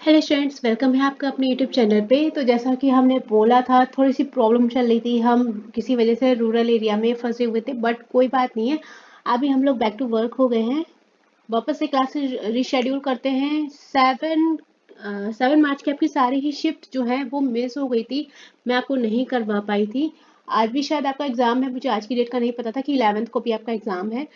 Hello students, welcome है आपका अपने यूट्यूब चैनल पे। तो जैसा कि हमने बोला था, थोड़ी सी प्रॉब्लम चल रही थी, हम किसी वजह से रूरल एरिया में फंसे हुए थे, बट कोई बात नहीं है। अभी हम लोग बैक टू वर्क हो गए हैं, वापस से क्लासेस रिशेड्यूल करते हैं। 7 मार्च की आपकी सारी ही शिफ्ट जो है वो मिस हो गई थी, मैं आपको नहीं करवा पाई थी। आज भी शायद आपका एग्जाम है, मुझे आज की डेट का नहीं पता था कि 11th को भी आपका एग्जाम है,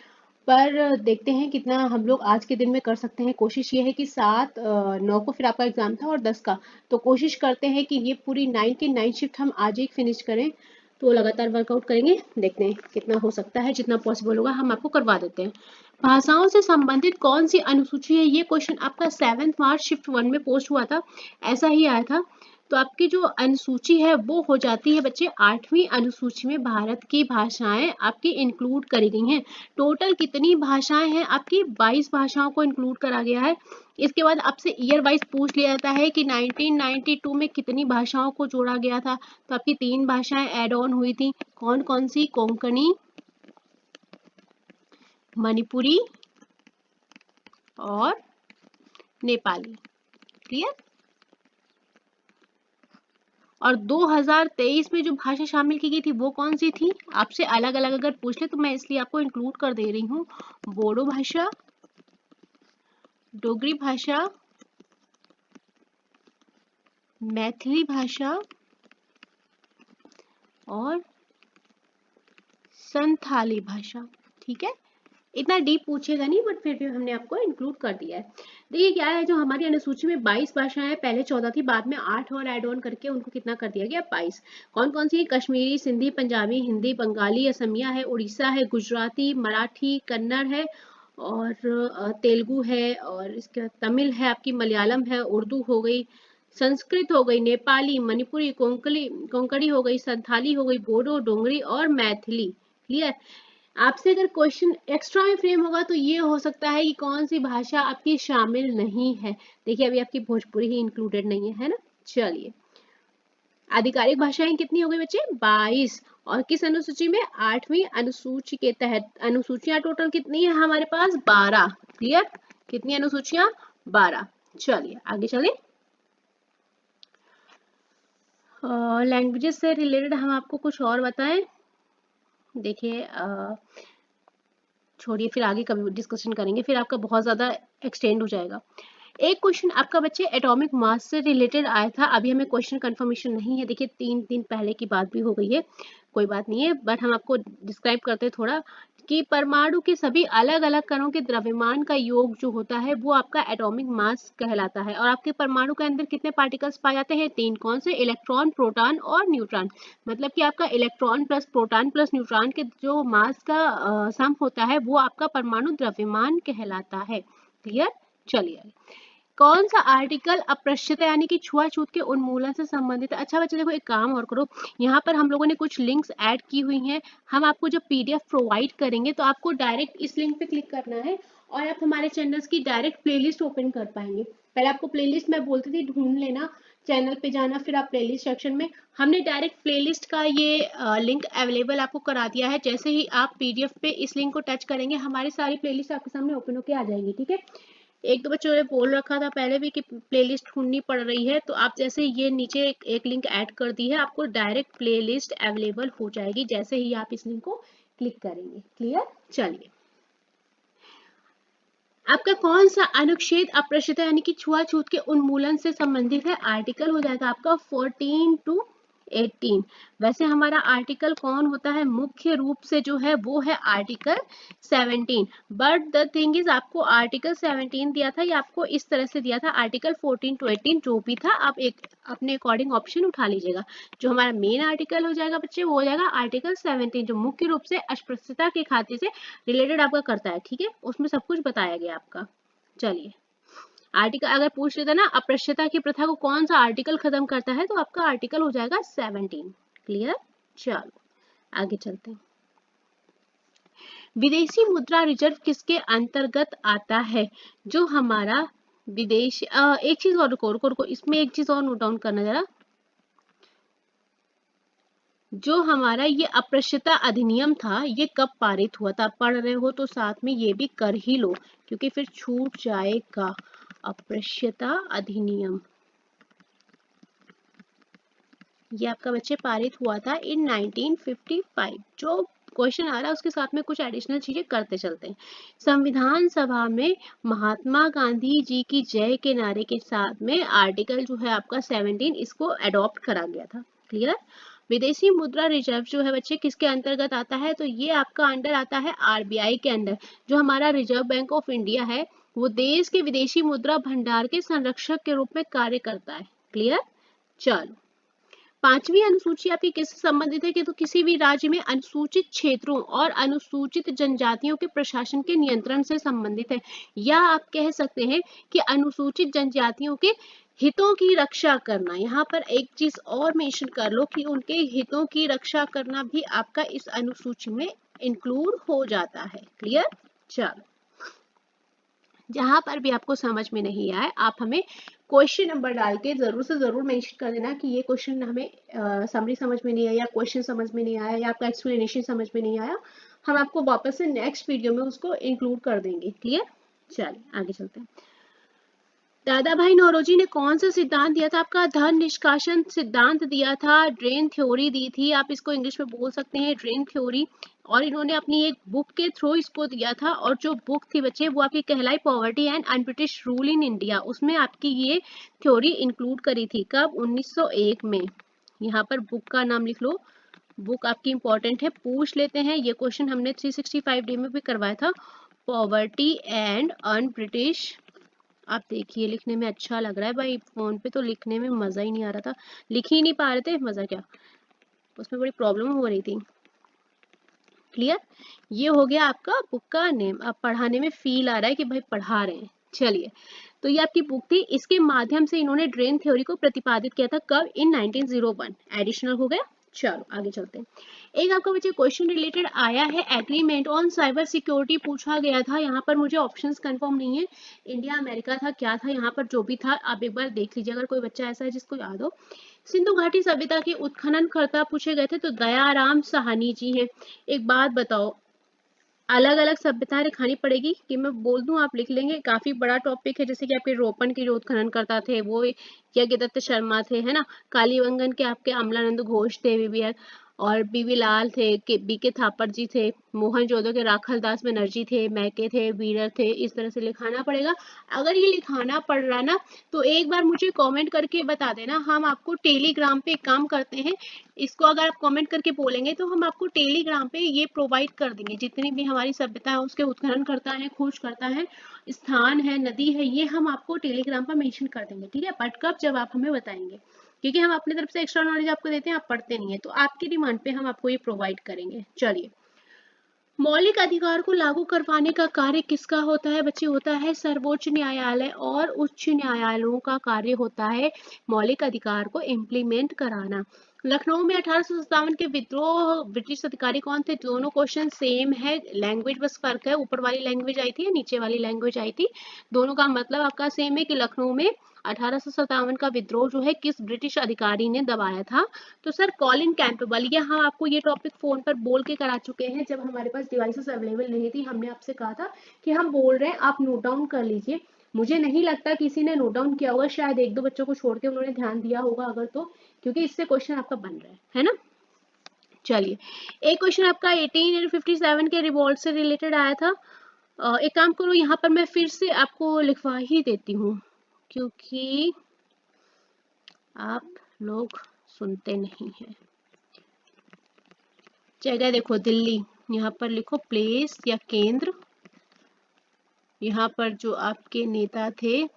पर देखते हैं कितना हम लोग आज के दिन में कर सकते हैं। कोशिश ये है कि 9 को फिर आपका एग्जाम था और 10 का, तो कोशिश करते हैं कि ये पूरी 9 की 9 शिफ्ट हम आज ही फिनिश करें। तो लगातार वर्कआउट करेंगे, देखते हैं कितना हो सकता है, जितना पॉसिबल होगा हम आपको करवा देते हैं। भाषाओं से संबंधित कौन सी अनुसूची है, ये क्वेश्चन आपका 7 मार्च शिफ्ट 1 में पोस्ट हुआ था, ऐसा ही आया था। तो आपकी जो अनुसूची है वो हो जाती है बच्चे 8वीं अनुसूची में भारत की भाषाएं आपकी इंक्लूड करी गई हैं। टोटल कितनी भाषाएं हैं आपकी? 22 भाषाओं को इंक्लूड करा गया है। इसके बाद आपसे ईयर वाइज पूछ लिया जाता है कि 1992 में कितनी भाषाओं को जोड़ा गया था। तो आपकी 3 भाषाएं ऐड ऑन हुई थी, कौन कौन सी? कोंकणी, मणिपुरी और नेपाली। क्लियर? और 2023 में जो भाषा शामिल की गई थी वो कौन सी थी? आपसे अलग अलग अगर पूछ ले तो मैं इसलिए आपको इंक्लूड कर दे रही हूँ। बोडो भाषा, डोगरी भाषा, मैथिली भाषा और संथाली भाषा। ठीक है, इतना डीप पूछेगा नहीं, बट फिर भी हमने आपको इंक्लूड कर दिया है। देखिए क्या है, जो हमारी अनुसूची में 22 भाषाएं, पहले 14 थी, बाद में 8 और ऐड ऑन करके उनको कितना कर दिया गया? 22। कौन कौन सी है? कश्मीरी, सिंधी, पंजाबी, हिंदी, बंगाली, असमिया है, उड़ीसा है, गुजराती, मराठी, कन्नड़ है और तेलुगु है, और इसके बाद तमिल है, आपकी मलयालम है, उर्दू हो गई, संस्कृत हो गई, नेपाली, मणिपुरी, कोंकणी हो गई, संथाली हो गई, बोडो, डोंगरी और मैथिली। क्लियर? आपसे अगर क्वेश्चन एक्स्ट्रा में फ्रेम होगा तो ये हो सकता है कि कौन सी भाषा आपकी शामिल नहीं है। देखिए अभी आपकी भोजपुरी ही इंक्लूडेड नहीं है ना। चलिए, आधिकारिक भाषाएं कितनी हो गई बच्चे? 22। और किस अनुसूची में? 8वीं अनुसूची के तहत। अनुसूचियां टोटल कितनी है हमारे पास? 12। क्लियर? कितनी अनुसूचियां? 12। चलिए आगे चले। लैंग्वेजेस से रिलेटेड हम आपको कुछ और बताएं। देखिए छोड़िए, फिर आगे कभी डिस्कशन करेंगे, फिर आपका बहुत ज़्यादा एक्सटेंड हो जाएगा। एक क्वेश्चन आपका बच्चे एटॉमिक मास से रिलेटेड आया था, अभी हमें क्वेश्चन कंफर्मेशन नहीं है। देखिए 3 दिन पहले की बात भी हो गई है, कोई बात नहीं है, बट हम आपको डिस्क्राइब करते हैं थोड़ा कि परमाणु के सभी अलग अलग कणों के द्रव्यमान का योग जो होता है वो आपका एटॉमिक मास कहलाता है। और आपके परमाणु के अंदर कितने पार्टिकल्स पाए जाते हैं? 3। कौन से? इलेक्ट्रॉन, प्रोटॉन और न्यूट्रॉन। मतलब कि आपका electron plus proton plus neutron के जो मास का सम होता है वो आपका परमाणु द्रव्यमान कहलाता है। क्लियर? चलिए, कौन सा आर्टिकल अप्रशस्यता यानी कि छुआछूत के उन्मूलन से संबंधित है? अच्छा बच्चे देखो, एक काम और करो, यहाँ पर हम लोगों ने कुछ लिंक्स ऐड की हुई हैं। हम आपको जब पीडीएफ प्रोवाइड करेंगे तो आपको डायरेक्ट इस लिंक पे क्लिक करना है और आप हमारे चैनल्स की डायरेक्ट प्लेलिस्ट ओपन कर पाएंगे। पहले आपको प्लेलिस्ट मैं बोलती थी ढूंढ लेना, चैनल पे जाना, फिर आप प्लेलिस्ट सेक्शन में, हमने डायरेक्ट प्लेलिस्ट का ये लिंक अवेलेबल आपको करा दिया है। जैसे ही आप पीडीएफ पे इस लिंक को टच करेंगे हमारी सारी प्लेलिस्ट आपके सामने ओपन होके आ जाएंगी। ठीक है, एक दो बच्चों ने बोल रखा था पहले भी कि प्लेलिस्ट ढूंढनी पड़ रही है, तो आप जैसे ये नीचे एक लिंक ऐड कर दी है, आपको डायरेक्ट प्लेलिस्ट अवेलेबल हो जाएगी जैसे ही आप इस लिंक को क्लिक करेंगे। क्लियर? चलिए, आपका कौन सा अनुच्छेद अप्रशस्यता यानी कि छुआछूत के उन्मूलन से संबंधित है? आर्टिकल हो जाएगा आपका 14 to 18। वैसे हमारा आर्टिकल कौन होता है? मुख्य रूप से जो है वो है article 17। But the thing is, आपको आर्टिकल 17 दिया था या आपको इस तरह से दिया था, आर्टिकल 14 to 18 जो भी था, आप एक अपने अकॉर्डिंग ऑप्शन उठा लीजिएगा। जो हमारा मेन आर्टिकल हो जाएगा बच्चे वो हो जाएगा आर्टिकल 17, जो मुख्य रूप से अस्पृश्यता के खाते से रिलेटेड आपका करता है। ठीक है, उसमें सब कुछ बताया गया आपका। चलिए, आर्टिकल अगर पूछ लेता ना अस्पृश्यता की प्रथा को कौन सा आर्टिकल खत्म करता है, तो आपका आर्टिकल हो जाएगा 17। क्लियर? चलो आगे चलते हैं। विदेशी मुद्रा रिजर्व किसके अंतर्गत आता है? जो हमारा विदेश एक चीज और, रुको, इसमें एक चीज और नोट डाउन करना जरा। जो हमारा ये अस्पृश्यता अधिनियम था ये कब पारित हुआ था? पढ़ रहे हो तो साथ में ये भी कर ही लो क्योंकि फिर छूट जाएगा। अप्रत्यक्षता अधिनियम, ये आपका बच्चे पारित हुआ था इन 1955। जो क्वेश्चन आ रहा है उसके साथ में कुछ एडिशनल चीजें करते चलते हैं। संविधान सभा में महात्मा गांधी जी की जय के नारे के साथ में आर्टिकल जो है आपका 17 इसको अडॉप्ट करा गया था। क्लियर। विदेशी मुद्रा रिजर्व जो है बच्चे किसके अंतर्गत आता है, तो ये आपका अंडर आता है आरबीआई के अंडर। जो हमारा रिजर्व बैंक ऑफ इंडिया है वो देश के विदेशी मुद्रा भंडार के संरक्षक के रूप में कार्य करता है। क्लियर। चलो, पांचवी अनुसूची आपकी किससे संबंधित है कि तो किसी भी राज्य में अनुसूचित क्षेत्रों और अनुसूचित जनजातियों के प्रशासन के नियंत्रण से संबंधित है, या आप कह सकते हैं कि अनुसूचित जनजातियों के हितों की रक्षा करना। यहाँ पर एक चीज और मेंशन कर लो कि उनके हितों की रक्षा करना भी आपका इस अनुसूची में इंक्लूड हो जाता है। क्लियर। चलो, जहां पर भी आपको समझ में नहीं आए आप हमें क्वेश्चन नंबर डाल के जरूर से जरूर मेंशन कर देना कि ये क्वेश्चन हमें समरी समझ में नहीं आया, क्वेश्चन समझ में नहीं आया, या आपका एक्सप्लेनेशन समझ में नहीं आया। हम आपको वापस से नेक्स्ट वीडियो में उसको इंक्लूड कर देंगे। क्लियर। चलिए आगे चलते हैं। दादा भाई नौरोजी ने कौन सा सिद्धांत दिया था, आपका धन निष्कासन सिद्धांत दिया था, ड्रेन थ्योरी दी थी, आप इसको इंग्लिश में बोल सकते हैं ड्रेन थ्योरी। और इन्होंने अपनी एक बुक के थ्रू इसको दिया था, और जो बुक थी बच्चे वो आपकी कहलाई poverty and un-British rule in India, उसमें आपकी ये थ्योरी इंक्लूड करी थी। कब? 1901 में। यहाँ पर बुक का नाम लिख लो, बुक आपकी इंपॉर्टेंट है, पूछ लेते हैं। ये क्वेश्चन हमने 365 डे में भी करवाया था। पॉवर्टी एंड अनब्रिटिश, आप देखिए लिखने में अच्छा लग रहा है भाई, फोन पे तो लिखने में मजा ही नहीं आ रहा था, लिख ही नहीं पा रहे थे, मजा क्या, उसमें बड़ी प्रॉब्लम हो रही थी। क्लियर। ये हो गया आपका बुक का नेम। अब पढ़ाने में फील आ रहा है कि भाई पढ़ा रहे हैं। चलिए, तो ये आपकी बुक थी, इसके माध्यम से इन्होंने ड्रेन थ्योरी को प्रतिपादित किया था। कब? इन 1901। एडिशनल हो गया। चलो आगे चलते हैं। एक आपका बच्चे क्वेश्चन रिलेटेड आया है, एग्रीमेंट ऑन साइबर सिक्योरिटी पूछा गया था। यहाँ पर मुझे ऑप्शंस कंफर्म नहीं है, इंडिया अमेरिका था, क्या था, यहाँ पर जो भी था आप एक बार देख लीजिए अगर कोई बच्चा ऐसा है जिसको याद हो। सिंधु घाटी सभ्यता के उत्खननकर्ता पूछे गए थे, तो दयाराम साहनी जी हैं। एक बात बताओ, अलग अलग सभ्यताएं दिखानी पड़ेगी कि मैं बोल दूं आप लिख लेंगे? काफी बड़ा टॉपिक है, जैसे कि आपके रोपन के जो उत्खनन करता थे वो यज्ञदत्त शर्मा थे, है ना। कालीबंगन के आपके अमलानंद घोष थे, बीबीआर और बीबी लाल थे, बीके थापर जी थे, मोहनजोदड़ो के राखलदास बनर्जी थे, मैके थे, बीरर थे। इस तरह से लिखाना पड़ेगा। अगर ये लिखाना पड़ रहा ना तो एक बार मुझे कमेंट करके बता देना, हम आपको टेलीग्राम पे एक काम करते हैं, इसको अगर आप कमेंट करके बोलेंगे तो हम आपको टेलीग्राम पे ये प्रोवाइड कर देंगे, जितनी भी हमारी सभ्यता है उसके उत्खनन करता है, खोज करता है, स्थान है, नदी है, ये हम आपको टेलीग्राम पर मेंशन कर देंगे। ठीक है, बट कब? जब आप हमें बताएंगे, क्योंकि हम अपनी तरफ से एक्स्ट्रा नॉलेज आपको देते हैं, आप पढ़ते नहीं है, तो आपकी डिमांड पे हम आपको ये प्रोवाइड करेंगे। चलिए, मौलिक अधिकार को लागू करवाने का कार्य किसका होता है बच्चे? होता है सर्वोच्च न्यायालय और उच्च न्यायालयों का कार्य होता है मौलिक अधिकार को इम्प्लीमेंट कराना। लखनऊ में 1857 के विद्रोह ब्रिटिश अधिकारी कौन थे? दोनों क्वेश्चन सेम है, लैंग्वेज बस फर्क है, ऊपर वाली लैंग्वेज आई थी या नीचे वाली लैंग्वेज आई थी, दोनों का मतलब आपका सेम है कि लखनऊ में 1857 का विद्रोह जो है किस ब्रिटिश अधिकारी ने दबाया था? तो सर कॉलिन कैंपबेल। ये हम आपको ये टॉपिक फोन पर बोल के करा चुके हैं, जब हमारे पास डिवाइसेस अवेलेबल नहीं थी हमने आपसे कहा था कि हम बोल रहे हैं, आप नोट डाउन कर लीजिए। मुझे नहीं लगता किसी ने नोट डाउन किया होगा, शायद एक दो बच्चों को छोड़ के उन्होंने ध्यान दिया होगा अगर तो, क्योंकि इससे क्वेश्चन आपका बन रहा है ना। चलिए, एक क्वेश्चन आपका 1857 के रिवॉल्ट से रिलेटेड आया था। एक काम करो, यहाँ पर मैं फिर से आपको लिखवा ही देती हूँ क्योंकि आप लोग सुनते नहीं हैं। जगह देखो दिल्ली, यहाँ पर लिखो प्लेस या केंद्र। यहाँ पर जो आपके नेता थे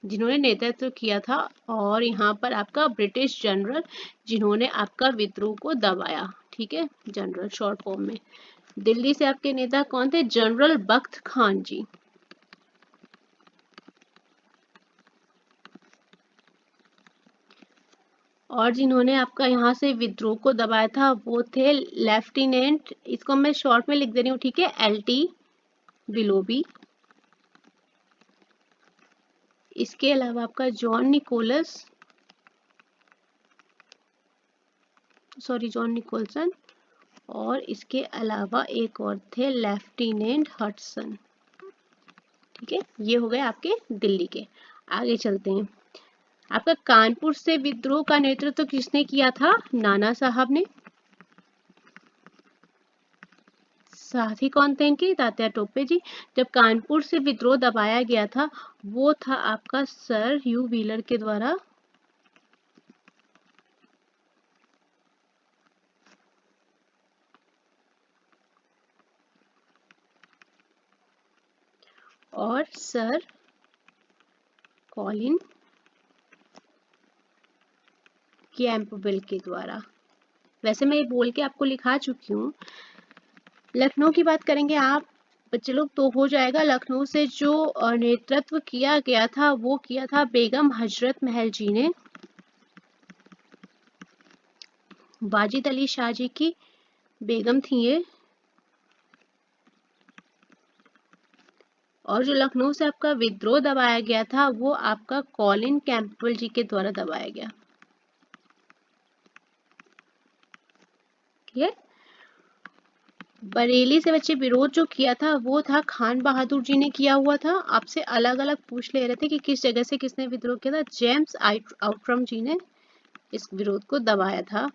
जिन्होंने नेतृत्व किया था, और यहाँ पर आपका ब्रिटिश जनरल जिन्होंने आपका विद्रोह को दबाया। ठीक है, जनरल शॉर्ट फॉर्म में। दिल्ली से आपके नेता कौन थे? जनरल बख्त खान जी। और जिन्होंने आपका यहाँ से विद्रोह को दबाया था वो थे लेफ्टिनेंट, इसको मैं शॉर्ट में लिख दे रही हूँ, ठीक है, LT विलोबी। इसके अलावा आपका जॉन निकोलसन, और इसके अलावा एक और थे लेफ्टिनेंट हडसन। ठीक है, ये हो गए आपके दिल्ली के। आगे चलते हैं। आपका कानपुर से विद्रोह का नेतृत्व किसने किया था? नाना साहब ने। साथी कौन थे इनके? तात्या टोपे जी। जब कानपुर से विद्रोह दबाया गया था वो था आपका सर ह्यू व्हीलर के द्वारा। और सर कॉलिन कैंपबेल के द्वारा। वैसे मैं ये बोल के आपको लिखा चुकी हूँ। लखनऊ की बात करेंगे आप बच्चे लोग तो हो जाएगा। लखनऊ से जो नेतृत्व किया गया था वो किया था बेगम हजरत महल जी ने। वाजिद अली शाह जी की बेगम थी ये। और जो लखनऊ से आपका विद्रोह दबाया गया था वो आपका कॉलिन कैंपबेल जी के द्वारा दबाया गया। क्लियर? बरेली से बच्चे विरोध जो किया था वो था खान बहादुर जी ने किया हुआ था। आपसे अलग अलग पूछ ले रहे थे कि किस जगह से किसने विद्रोह किया था। जेम्स आउटरम जी ने इस विरोध को दबाया था।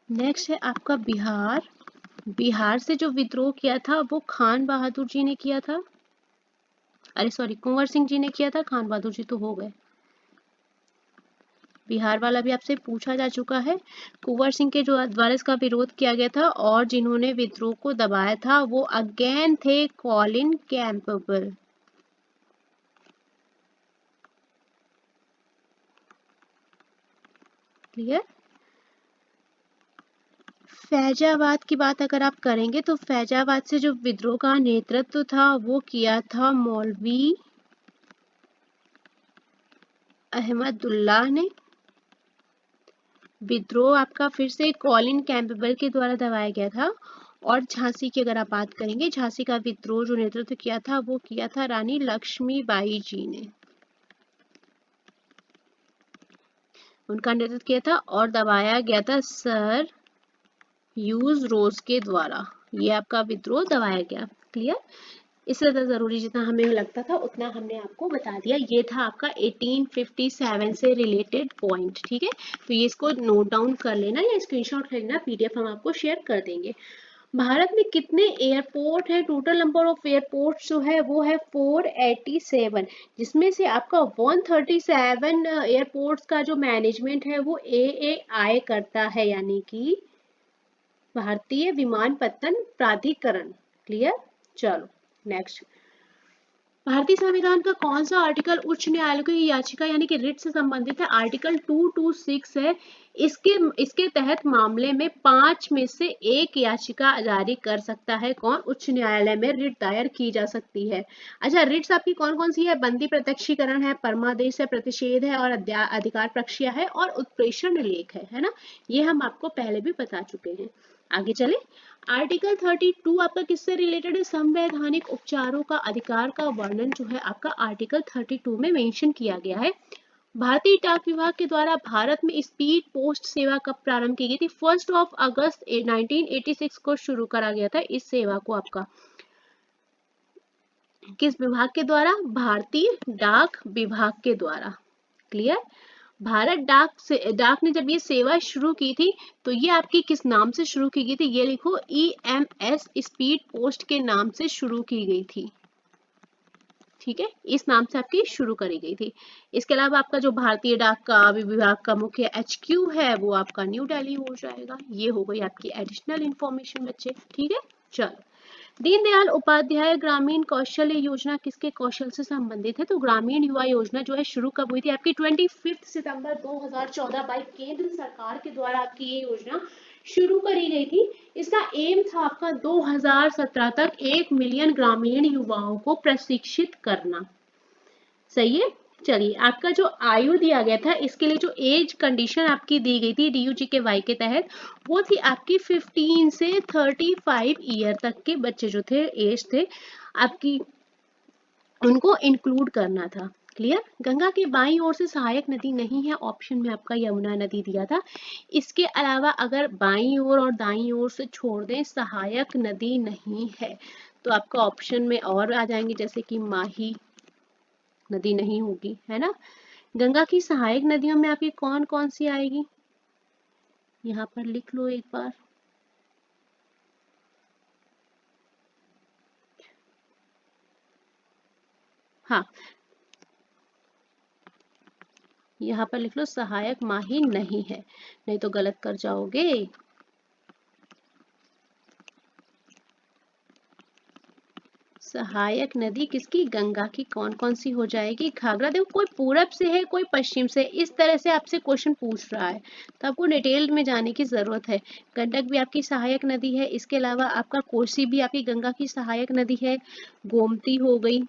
नेक्स्ट है आपका बिहार। बिहार से जो विद्रोह किया था वो खान बहादुर जी ने किया था। अरे सॉरी, कुंवर सिंह जी ने किया था। खान बहादुर जी तो हो गए। बिहार वाला भी आपसे पूछा जा चुका है। कुंवर सिंह के जो द्वारा इसका विरोध किया गया था और जिन्होंने विद्रोह को दबाया था वो अगेन थे कॉलिन कैंपबेल। क्लियर? फैजाबाद की बात अगर आप करेंगे तो फैजाबाद से जो विद्रोह का नेतृत्व था वो किया था मौलवी अहमदुल्लाह ने। विद्रोह आपका फिर से कॉलिन कैंपबेल के द्वारा दबाया गया था। और झांसी की अगर आप बात करेंगे, झांसी का विद्रोह जो नेतृत्व किया था वो किया था रानी लक्ष्मीबाई जी ने। उनका नेतृत्व किया था और दबाया गया था सर ह्यूज रोज के द्वारा। ये आपका विद्रोह दबाया गया। क्लियर? इससे ज़्यादा ज़रूरी जितना हमें लगता था उतना हमने आपको बता दिया। ये था आपका 1857 से रिलेटेड पॉइंट। ठीक है, तो ये इसको नोट डाउन कर लेना या स्क्रीनशॉट कर लेना। पीडीएफ हम आपको शेयर कर देंगे। भारत में कितने एयरपोर्ट है? टोटल नंबर ऑफ एयरपोर्ट जो है वो है 487, जिसमें से आपका 137 एयरपोर्ट्स का जो मैनेजमेंट है वो AAI करता है, यानी कि भारतीय विमानपत्तन प्राधिकरण। क्लियर? चलो नेक्स्ट। भारतीय संविधान का कौन सा आर्टिकल उच्च न्यायालय की याचिका यानी कि रिट से संबंधित है? आर्टिकल 226 है। इसके तहत मामले में 5 में से एक याचिका जारी कर सकता है। कौन? उच्च न्यायालय में रिट दायर की जा सकती है। अच्छा, रिट्स आपकी कौन कौन सी है? बंदी प्रत्यक्षीकरण है, परमादेश है, प्रतिषेध है और अधिकार प्रक्रिया है और उत्प्रेषण लेख है ना। ये हम आपको पहले भी बता चुके हैं। आगे चले। आर्टिकल 32 आपका किससे रिलेटेड है? संवैधानिक उपचारों का अधिकार का वर्णन जो है आपका आर्टिकल 32 में मेंशन किया गया है। भारतीय डाक विभाग के द्वारा भारत में स्पीड पोस्ट सेवा कब प्रारंभ की गई थी? 1 अगस्त 1986 को शुरू करा गया था इस सेवा को। आपका किस विभाग के द्वारा? भारतीय डाक विभाग के द्वारा। क्लियर? भारत डाक ने जब ये सेवा शुरू की थी तो ये आपकी किस नाम से शुरू की गई थी? ये लिखो, EMS स्पीड पोस्ट के नाम से शुरू की गई थी। ठीक है, इस नाम से आपकी शुरू करी गई थी। इसके अलावा आपका जो भारतीय डाक का विभाग का मुख्य HQ है वो आपका न्यू दिल्ली हो जाएगा। ये हो गई आपकी एडिशनल इंफॉर्मेशन बच्चे। ठीक है, चलो। दीनदयाल उपाध्याय ग्रामीण कौशल्य योजना किसके कौशल से संबंधित है? तो ग्रामीण युवा योजना जो है शुरू कब हुई थी? आपकी 25 सितंबर 2014 बाई केंद्र सरकार के द्वारा आपकी ये योजना शुरू करी गई थी। इसका एम था आपका 2017 तक 1 मिलियन ग्रामीण युवाओं को प्रशिक्षित करना। सही है। चलिए, आपका जो आयु दिया गया था इसके लिए जो एज कंडीशन आपकी दी गई थी DUGK-Y के तहत वो थी आपकी 15 से 35 ईयर तक के बच्चे जो थे एज थे आपकी, उनको इंक्लूड करना था। क्लियर। गंगा की बाईं ओर से सहायक नदी नहीं है, ऑप्शन में आपका यमुना नदी दिया था। इसके अलावा अगर बाईं ओर और दाईं ओर से छोड़ दें सहायक नदी नहीं है तो आपका ऑप्शन में और आ जाएंगे, जैसे कि माही नदी नहीं होगी, है ना। गंगा की सहायक नदियों में आपकी कौन कौन सी आएगी, यहाँ पर लिख लो एक बार। हाँ, यहाँ पर लिख लो सहायक माही नहीं है, नहीं तो गलत कर जाओगे। सहायक नदी किसकी, गंगा की। कौन कौन सी हो जाएगी, घाघरा। देखो कोई पूरब से है कोई पश्चिम से, इस तरह से आपसे क्वेश्चन पूछ रहा है तो आपको डिटेल में जाने की जरूरत है। गंडक भी आपकी सहायक नदी है, इसके अलावा आपका कोसी भी आपकी गंगा की सहायक नदी है। गोमती हो गई,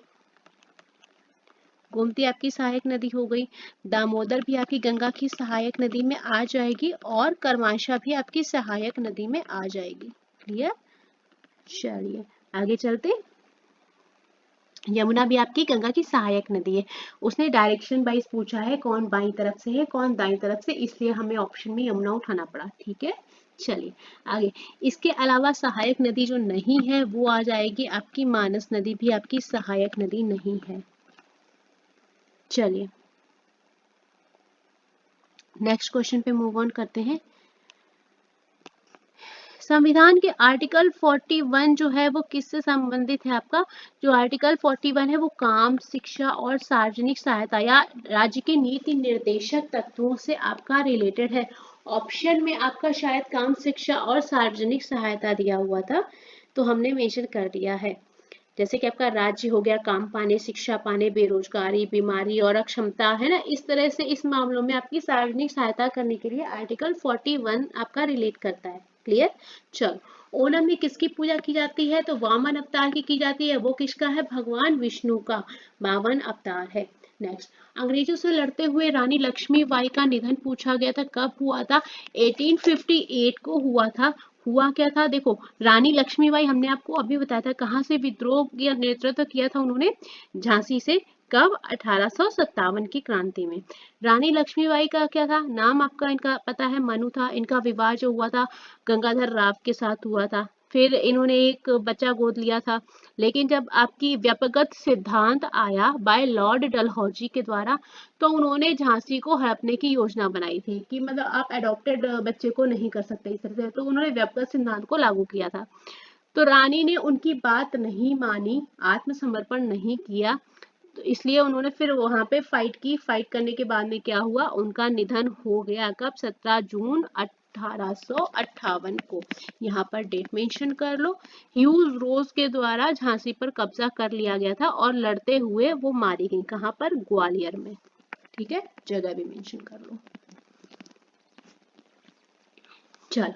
गोमती आपकी सहायक नदी हो गई। दामोदर भी आपकी गंगा की सहायक नदी में आ जाएगी और करमाशा भी आपकी सहायक नदी में आ जाएगी। क्लियर। चलिए आगे चलते। यमुना भी आपकी गंगा की सहायक नदी है। उसने डायरेक्शन वाइज पूछा है, कौन बाईं तरफ से है कौन दाईं तरफ से, इसलिए हमें ऑप्शन में यमुना उठाना पड़ा। ठीक है, चलिए आगे। इसके अलावा सहायक नदी जो नहीं है वो आ जाएगी आपकी मानस नदी भी आपकी सहायक नदी नहीं है। चलिए नेक्स्ट क्वेश्चन पे मूव ऑन करते हैं। संविधान के आर्टिकल 41 जो है वो किससे संबंधित है आपका, जो आर्टिकल 41 है वो काम, शिक्षा और सार्वजनिक सहायता या राज्य के नीति निर्देशक तत्वों से आपका रिलेटेड है। ऑप्शन में आपका शायद काम, शिक्षा और सार्वजनिक सहायता दिया हुआ था तो हमने मेंशन कर दिया है। जैसे कि आपका राज्य हो गया काम पाने, शिक्षा पाने, बेरोजगारी, बीमारी और अक्षमता, है ना। इस तरह से इस मामलों में आपकी सार्वजनिक सहायता करने के लिए आर्टिकल 41 आपका रिलेट करता है। क्लियर। चलो ओणम में किसकी पूजा की जाती है, तो वामन अवतार की जाती है। वो किसका है, भगवान विष्णु का 52 अवतार है। नेक्स्ट, अंग्रेजों से लड़ते हुए रानी लक्ष्मीबाई का निधन पूछा गया था, कब हुआ था, 1858 को हुआ था। हुआ क्या था, देखो रानी लक्ष्मीबाई हमने आपको अभी बताया था कहाँ से विद्रोह या नेतृत्व किया था उन्होंने, झांसी से। कब, 1857 की क्रांति में। रानी लक्ष्मीबाई का क्या था नाम, आपका इनका पता है, मनु था। इनका विवाह जो हुआ था गंगाधर राव के साथ हुआ था। फिर इन्होंने एक बच्चा गोद लिया था, लेकिन जब आपकी व्यक्तिगत सिद्धांत आया बाय लॉर्ड डलहौजी के द्वारा तो उन्होंने झांसी को हड़पने की योजना बनाई थी कि मतलब आप अडॉप्टेड बच्चे को नहीं कर सकते इस तरह से, तो उन्होंने व्यक्तिगत सिद्धांत को लागू किया था। तो रानी ने उनकी बात नहीं मानी, आत्मसमर्पण नहीं किया, तो इसलिए उन्होंने फिर वहां पे फाइट की। फाइट करने के बाद में क्या हुआ, उनका निधन हो गया। कब, 17 जून 1858 को। यहाँ पर डेट मेंशन कर लो। ह्यूज रोज के द्वारा झांसी पर कब्जा कर लिया गया था और लड़ते हुए वो मारी गई। कहाँ पर, ग्वालियर में। ठीक है, जगह भी मेंशन कर लो। चलो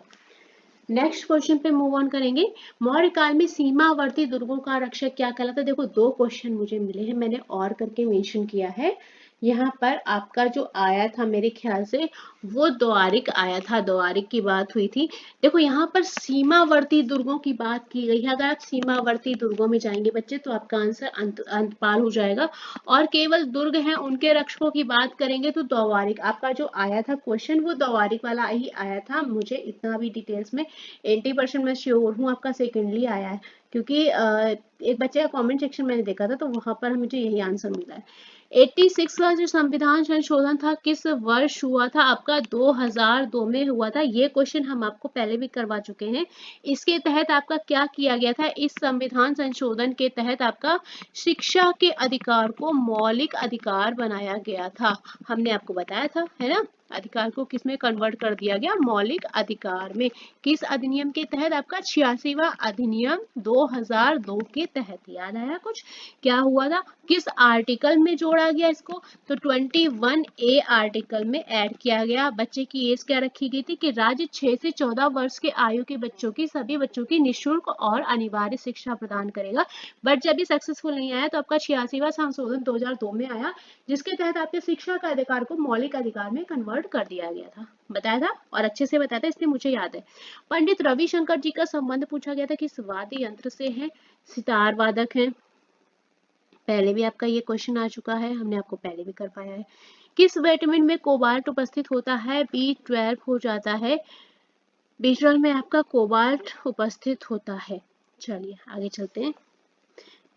नेक्स्ट क्वेश्चन पे मूव ऑन करेंगे। मौर्य काल में सीमावर्ती दुर्गों का रक्षक क्या कहलाता है। देखो दो क्वेश्चन मुझे मिले हैं, मैंने और करके मेंशन किया है। यहाँ पर आपका जो आया था मेरे ख्याल से वो द्वारिक आया था, द्वारिक की बात हुई थी। देखो यहाँ पर सीमावर्ती दुर्गों की बात की गई है। अगर आप सीमावर्ती दुर्गों में जाएंगे बच्चे तो आपका आंसर अंतपाल हो जाएगा। और केवल दुर्ग हैं उनके रक्षकों की बात करेंगे तो द्वारिक आपका जो आया था क्वेश्चन वो द्वारिक वाला ही आया था। मुझे इतना भी डिटेल्स में 80% मैं श्योर हूँ आपका सेकेंडली आया है, क्योंकि एक बच्चे का कमेंट सेक्शन मैंने देखा था तो वहां पर मुझे यही आंसर मिला है। 86 का जो संविधान संशोधन था किस वर्ष हुआ था आपका, 2002 में हुआ था। ये क्वेश्चन हम आपको पहले भी करवा चुके हैं। इसके तहत आपका क्या किया गया था, इस संविधान संशोधन के तहत आपका शिक्षा के अधिकार को मौलिक अधिकार बनाया गया था। हमने आपको बताया था, है ना। अधिकार को किस में कन्वर्ट कर दिया गया, मौलिक अधिकार में। किस अधिनियम के तहत, आपका 86वां अधिनियम 2002 के तहत। याद आया कुछ, क्या हुआ था, किस आर्टिकल में जोड़ा गया इसको, तो 21A आर्टिकल में ऐड किया गया। बच्चे की एज क्या रखी गई थी कि राज्य 6 से 14 वर्ष के आयु के बच्चों की, सभी बच्चों की निःशुल्क और अनिवार्य शिक्षा प्रदान करेगा। बट जब भी सक्सेसफुल नहीं आया तो आपका 86वां संशोधन 2002 में आया, जिसके तहत आपके शिक्षा का अधिकार को मौलिक अधिकार में कन्वर्ट कर दिया गया था। बताया था और अच्छे से बताया था, इसलिए मुझे याद है। पंडित रविशंकर जी का संबंध पूछा गया था, किस वाद्य यंत्र से है, सितार वादक हैं। पहले भी आपका ये क्वेश्चन आ चुका है, हमने आपको पहले भी कर पाया है। किस विटामिन में कोबाल्ट उपस्थित होता है? B12 हो जाता है। B12 में आपका कोबाल्ट उपस्थित होता है। चलिए आगे चलते हैं।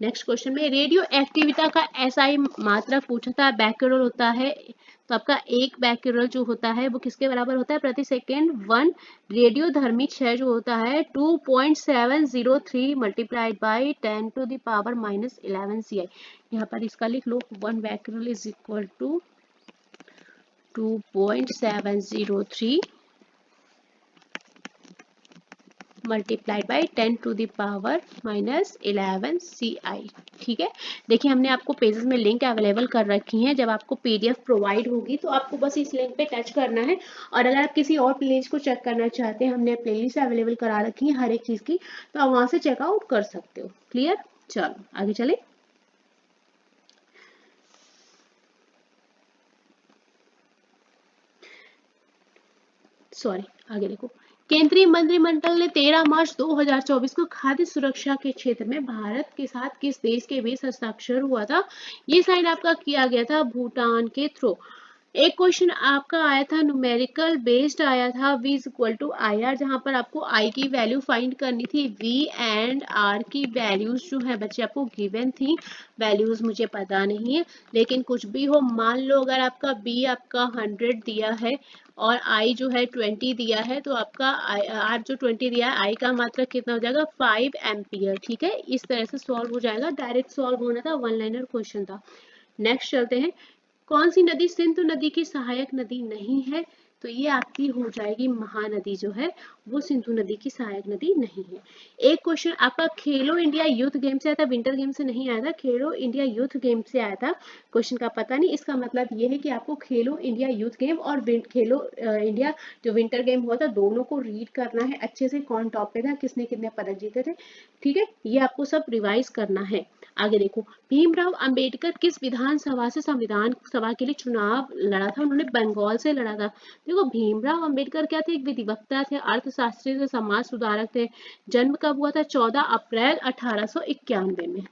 नेक्स्ट क्वेश्चन में रेडियो एक्टिविटी का SI मात्रक पूछा था, बैक्यूरल होता है। तो आपका एक बैक्यूरल जो होता है वो किसके बराबर होता है? प्रति सेकेंड 1। रेडियो धर्मी क्षय जो होता है 2.703 multiplied by 10 to the power -11 CI। यहाँ पर इसका लिख लो, 1 becquerel is equal to 2.703 multiplied by 10 to the power -11 CI। ठीक है, देखिए हमने आपको पेजेस में लिंक अवेलेबल कर रखी हैं। जब आपको PDF प्रोवाइड होगी तो आपको बस इस लिंक पे टच करना है, और अगर आप किसी और प्लेलिस्ट को चेक करना चाहते हैं, हमने प्लेलिस्ट अवेलेबल करा रखी है हर एक चीज की, तो आप वहां से चेकआउट कर सकते हो। क्लियर? चलो आगे चले। सॉरी, आगे देखो। केंद्रीय मंत्रिमंडल ने 13 मार्च 2024 को खाद्य सुरक्षा के क्षेत्र में भारत के साथ किस देश के बीच हस्ताक्षर हुआ था? ये साइन आपका किया गया था भूटान के थ्रू। एक क्वेश्चन आपका आया था न्यूमेरिकल बेस्ड आया था, V इक्वल टू IR, जहां पर आपको I की वैल्यू फाइंड करनी थी। V एंड R की वैल्यूज जो है बच्चे आपको गिवन थी, वैल्यूज मुझे पता नहीं है, लेकिन कुछ भी हो, मान लो अगर आपका B आपका 100 दिया है और I जो है 20 दिया है, तो आपका R जो 20 दिया है, I का मात्रक कितना हो जाएगा? 5 एम्पियर। ठीक है, इस तरह से सॉल्व हो जाएगा, डायरेक्ट सॉल्व होना था, 1 लाइनर क्वेश्चन था। नेक्स्ट चलते हैं। कौन सी नदी सिंधु नदी की सहायक नदी नहीं है? तो ये आपकी हो जाएगी महानदी जो है वो सिंधु नदी की सहायक नदी नहीं है। एक क्वेश्चन आपका खेलो इंडिया यूथ गेम से आया था, विंटर गेम से नहीं आया था, खेलो इंडिया यूथ गेम से आया था। क्वेश्चन का पता नहीं, इसका मतलब ये है कि आपको खेलो इंडिया यूथ गेम और खेलो इंडिया जो विंटर गेम हुआ था दोनों को रीड करना है अच्छे से, कौन टॉप पे था, किसने कितने पदक जीते थे। ठीक है, ये आपको सब रिवाइज करना है। आगे देखो, भीमराव अंबेडकर किस विधानसभा से संविधान सभा के लिए चुनाव लड़ा था? उन्होंने बंगाल से लड़ा था। देखो भीमराव अंबेडकर क्या थे? एक विधिवक्ता थे, अर्थशास्त्री थे, समाज सुधारक थे। जन्म कब हुआ था? 14 अप्रैल 1891 में।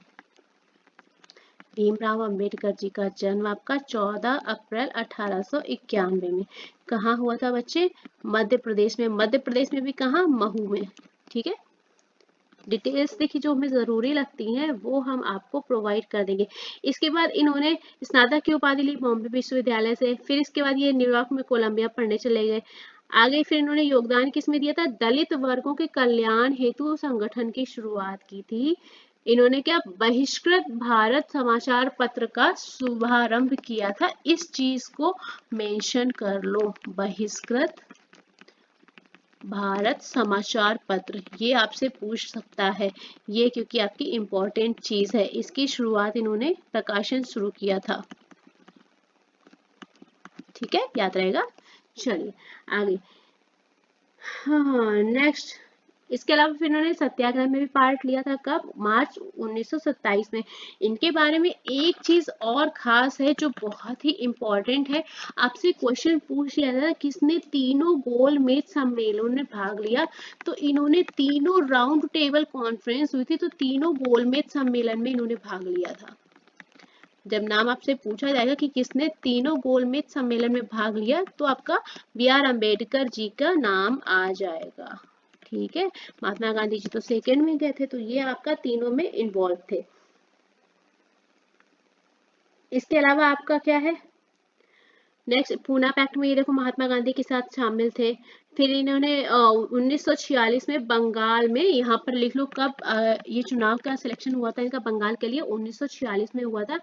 भीमराव अंबेडकर जी का जन्म आपका 14 अप्रैल 1891 में। कहाँ हुआ था बच्चे? मध्य प्रदेश में। मध्य प्रदेश में भी कहाँ? महू में। ठीक है, डिटेल्स देखिए जो हमें जरूरी लगती हैं वो हम आपको प्रोवाइड कर देंगे। इसके बाद इन्होंने स्नातक की उपाधि ली बॉम्बे विश्वविद्यालय से, फिर इसके बाद ये न्यूयॉर्क में कोलंबिया पढ़ने चले गए। आगे फिर इन्होंने योगदान किसमें दिया था? दलित वर्गों के कल्याण हेतु संगठन की शुरुआत की थी। इन्होंने क्या? बहिष्कृत भारत समाचार पत्र का शुभारंभ किया था। इस चीज को मेंशन कर लो, बहिष्कृत भारत समाचार पत्र, ये आपसे पूछ सकता है ये, क्योंकि आपकी इंपॉर्टेंट चीज है। इसकी शुरुआत इन्होंने प्रकाशन शुरू किया था। ठीक है, याद रहेगा। चलिए आगे। हाँ नेक्स्ट, इसके अलावा फिर इन्होंने सत्याग्रह में भी पार्ट लिया था। कब? मार्च 1927 में। इनके बारे में एक चीज और खास है जो बहुत ही इंपॉर्टेंट है, आपसे क्वेश्चन पूछ लिया था किसने तीनों गोलमेज सम्मेलन में भाग लिया? तो इन्होंने तीनों राउंड टेबल कॉन्फ्रेंस हुई थी, तो तीनों गोलमेज सम्मेलन में इन्होंने भाग लिया था। जब नाम आपसे पूछा जाएगा कि किसने तीनों गोलमेज सम्मेलन में भाग लिया, तो आपका B.R. अम्बेडकर जी का नाम आ जाएगा। ठीक है, महात्मा गांधी जी तो सेकंड में गए थे, तो ये आपका तीनों में इन्वॉल्व थे। इसके अलावा आपका क्या है नेक्स्ट? पूना पैक्ट में ये देखो महात्मा गांधी के साथ शामिल थे। फिर इन्होंने 1946 में बंगाल में, यहाँ पर लिख लो कब ये चुनाव का सिलेक्शन हुआ था इनका बंगाल के लिए? 1946 में हुआ था।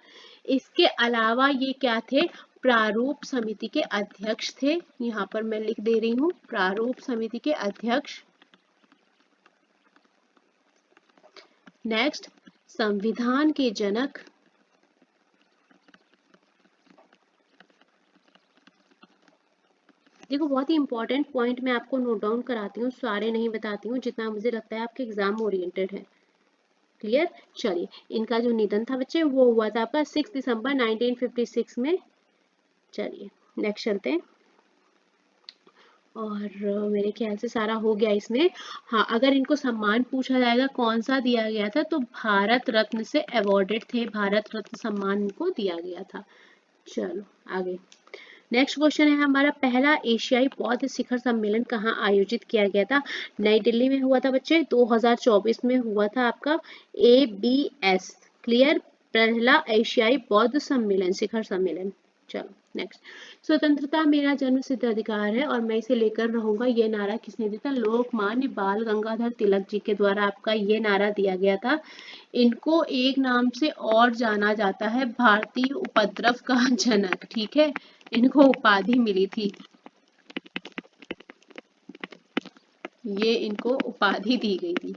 इसके अलावा ये क्या थे? प्रारूप समिति के अध्यक्ष थे। यहाँ पर मैं लिख दे रही हूँ, प्रारूप समिति के अध्यक्ष। नेक्स्ट, संविधान के जनक। देखो बहुत ही इंपॉर्टेंट पॉइंट मैं आपको नोट डाउन कराती हूँ, सारे नहीं बताती हूँ, जितना मुझे लगता है आपके एग्जाम ओरिएंटेड है। क्लियर? चलिए, इनका जो निधन था बच्चे वो हुआ था आपका 6 दिसंबर 1956 में। चलिए नेक्स्ट चलते हैं। और मेरे ख्याल से सारा हो गया इसमें। हाँ, अगर इनको सम्मान पूछा जाएगा कौन सा दिया गया था, तो भारत रत्न से अवॉर्डेड थे, भारत रत्न सम्मान इनको दिया गया था। चलो आगे, नेक्स्ट क्वेश्चन है हमारा, पहला एशियाई बौद्ध शिखर सम्मेलन कहाँ आयोजित किया गया था? नई दिल्ली में हुआ था बच्चे, 2024 में हुआ था आपका ABS, क्लियर, पहला एशियाई बौद्ध सम्मेलन, शिखर सम्मेलन। चलो नेक्स्ट, स्वतंत्रता मेरा जन्म सिद्ध अधिकार है और मैं इसे लेकर रहूंगा, ये नारा किसने दिया था? लोकमान्य बाल गंगाधर तिलक जी के द्वारा आपका ये नारा दिया गया था। इनको एक नाम से और जाना जाता है, भारतीय उपद्रव का जनक, ठीक है, इनको उपाधि मिली थी, ये इनको उपाधि दी गई थी।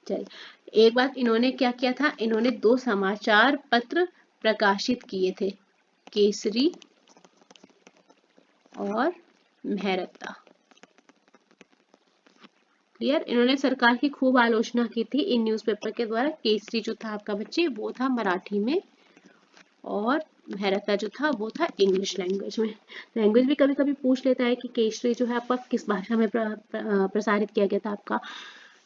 चलिए, एक बात इन्होंने क्या किया था, इन्होंने 2 समाचार पत्र प्रकाशित किए थे, केसरी और मेहरत्ता, क्लियर। इन्होंने सरकार की खूब आलोचना की थी इन न्यूज़पेपर के द्वारा। केसरी जो था आपका बच्चे वो था मराठी में, और मेहरत्ता जो था वो था इंग्लिश लैंग्वेज में। लैंग्वेज भी कभी कभी पूछ लेता है कि केसरी जो है आपका किस भाषा में प्रसारित किया गया था आपका।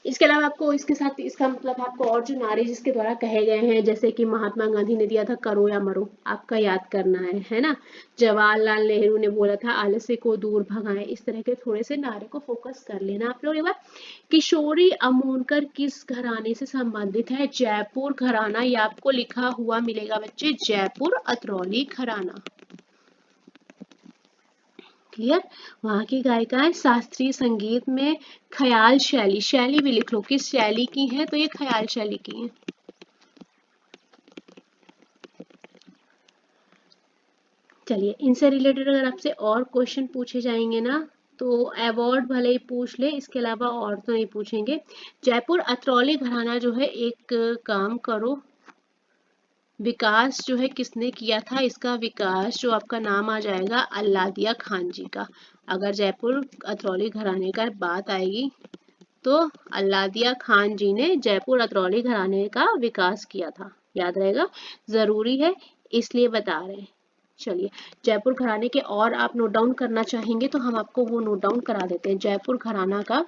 इसके अलावा आपको इसके साथ इसका मतलब आपको और जो नारे जिसके द्वारा कहे गए हैं, जैसे कि महात्मा गांधी ने दिया था करो या मरो, आपका याद करना है ना। जवाहरलाल नेहरू ने बोला था आलस्य को दूर भगाएं, इस तरह के थोड़े से नारे को फोकस कर लेना आप लोग एक बार। किशोरी अमोनकर किस घराने से संबंधित है? जयपुर घराना, ये आपको लिखा हुआ मिलेगा बच्चे, जयपुर अतरौली घराना, क्लियर। वहां की गायिकाएं शास्त्रीय संगीत में ख्याल शैली, शैली भी लिख लो किस शैली की है, तो ये ख्याल शैली की है। चलिए, इनसे रिलेटेड अगर आपसे और क्वेश्चन पूछे जाएंगे ना, तो अवार्ड भले ही पूछ ले, इसके अलावा और तो नहीं पूछेंगे। जयपुर अतरौली घराना जो है, एक काम करो, विकास जो है किसने किया था इसका, विकास जो आपका नाम आ जाएगा अल्लादिया खान जी का। अगर जयपुर अतरौली घराने का बात आएगी तो अल्लादिया खान जी ने जयपुर अतरौली घराने का विकास किया था, याद रहेगा, जरूरी है इसलिए बता रहे हैं। चलिए, जयपुर घराने के और आप नोट डाउन करना चाहेंगे तो हम आपको वो नोट डाउन करा देते हैं, जयपुर घराना का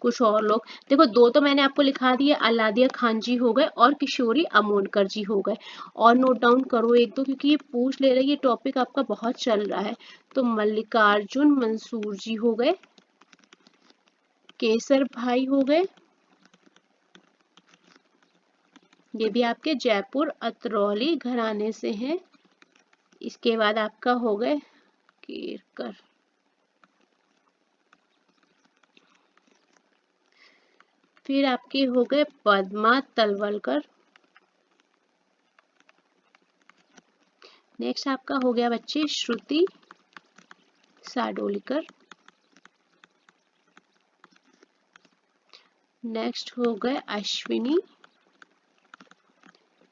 कुछ और लोग। देखो, 2 तो मैंने आपको लिखा दिए, अल्लादिया खान जी हो गए और किशोरी अमोनकर जी हो गए। और नोट डाउन करो 1-2, क्योंकि ये पूछ ले रहे, ये टॉपिक आपका बहुत चल रहा है। तो मल्लिकार्जुन मंसूर जी हो गए, केसर भाई हो गए, ये भी आपके जयपुर अतरौली घराने से हैं। इसके बाद आपका हो गए केरकर, फिर आपके हो गए पद्मा तलवलकर, नेक्स्ट आपका हो गया बच्चे श्रुति साडोलीकर, नेक्स्ट हो गए अश्विनी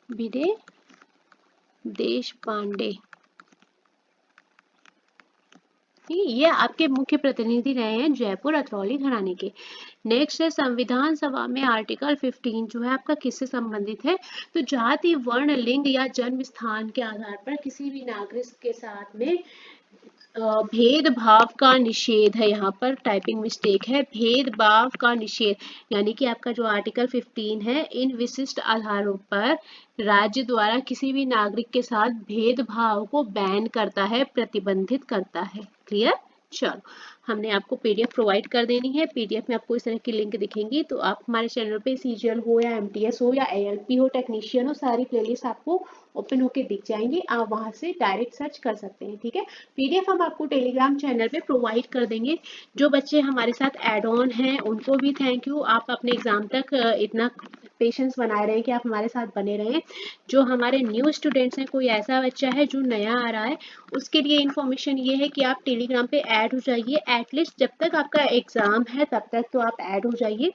भिडे देश पांडे, ये आपके मुख्य प्रतिनिधि रहे हैं जयपुर अतरौली घराने के। नेक्स्ट है संविधान सभा में आर्टिकल 15 जो है आपका किससे संबंधित है? तो जाति, वर्ण, लिंग या जन्म स्थान के आधार पर किसी भी नागरिक के साथ में भेदभाव का निषेध है। यहाँ पर टाइपिंग मिस्टेक है, भेदभाव का निषेध, यानी कि आपका जो आर्टिकल 15 है, इन विशिष्ट आधारों पर राज्य द्वारा किसी भी नागरिक के साथ भेदभाव को बैन करता है, प्रतिबंधित करता है, क्लियर। चलो, हमने आपको पीडीएफ प्रोवाइड कर देनी है, पीडीएफ में आपको इस तरह की लिंक दिखेंगी, तो आप हमारे चैनल पे सीजीएल हो या एमटीएस हो या एएलपी हो, टेक्नीशियन हो, सारी प्लेलिस्ट आपको ओपन होके दिख जाएंगी, आप वहां से डायरेक्ट सर्च कर सकते हैं, ठीक है। पीडीएफ हम आपको टेलीग्राम चैनल पे प्रोवाइड कर देंगे। जो बच्चे हमारे साथ एड ऑन हैं उनको भी थैंक यू, आप अपने एग्जाम तक इतना पेशेंस बनाए रहे कि आप हमारे साथ बने रहें। जो हमारे न्यू स्टूडेंट्स हैं, कोई ऐसा बच्चा है जो नया आ रहा है, उसके लिए इन्फॉर्मेशन ये है कि आप टेलीग्राम पे ऐड हो जाइए, एटलीस्ट जब तक आपका एग्जाम है तब तक तो आप ऐड हो जाइए।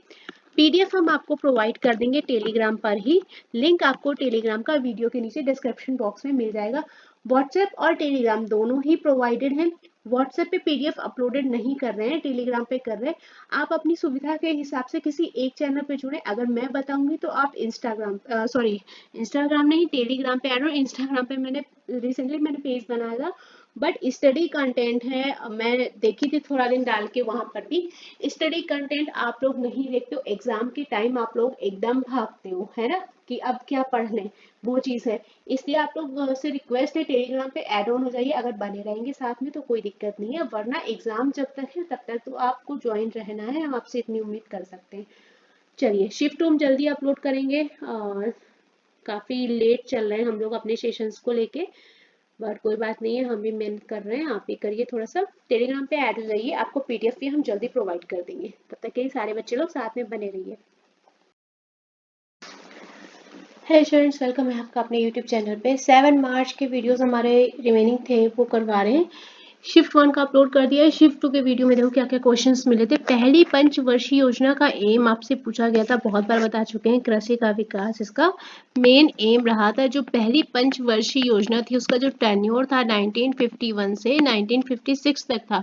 पीडीएफ हम आपको प्रोवाइड कर देंगे टेलीग्राम पर ही, लिंक आपको टेलीग्राम का वीडियो के नीचे डिस्क्रिप्शन बॉक्स में मिल जाएगा। व्हाट्सएप और टेलीग्राम दोनों ही प्रोवाइडेड हैं। व्हाट्सएप पे पीडीएफ अपलोडेड नहीं कर रहे हैं, टेलीग्राम पे कर रहे हैं। आप अपनी सुविधा के हिसाब से किसी एक चैनल पे जुड़े, अगर मैं बताऊंगी तो आप इंस्टाग्राम नहीं, टेलीग्राम पे ऐड हो। इंस्टाग्राम पे मैंने रिसेंटली पेज बनाया था, बट स्टडी कंटेंट है, मैं देखी थी थोड़ा दिन डाल के वहां पर भी, स्टडी कंटेंट आप लोग नहीं देखते हो, एग्जाम के टाइम आप लोग एकदम भागते हो, है ना, कि अब क्या पढ़ लें, वो चीज़ है। इसलिए आप लोग से रिक्वेस्ट है टेलीग्राम पे ऐड ऑन हो जाइए, अगर बने रहेंगे साथ में तो कोई दिक्कत नहीं है, वरना एग्जाम जब तक है तब तक तो आपको ज्वाइन रहना है, हम आपसे इतनी उम्मीद कर सकते हैं। चलिए शिफ्ट हम जल्दी अपलोड करेंगे, काफ़ी लेट चल रहे हैं हम लोग अपने सेशंस को लेके, बट कोई बात नहीं है, हम भी मेहनत कर रहे हैं, आप भी करिए थोड़ा सा, टेलीग्राम पे ऐड हो जाइए, आपको पीडीएफ भी हम जल्दी प्रोवाइड कर देंगे, तब तक के लिए सारे बच्चे लोग साथ में बने रहिए। हेलो स्टूडेंट्स, वेलकम है आपका अपने यूट्यूब चैनल पे। 7 मार्च के वीडियोस हमारे रिमेनिंग थे वो करवा रहे हैं, शिफ्ट 1 का अपलोड कर दिया है, शिफ्ट 2 के वीडियो में देखो क्या क्या क्वेश्चंस मिले थे। पहली पंचवर्षीय योजना का एम आपसे पूछा गया था, बहुत बार बता चुके हैं, कृषि का विकास इसका मेन एम रहा था। जो पहली पंचवर्षीय योजना थी उसका जो टेन्योर था 1951 से 1956 तक था।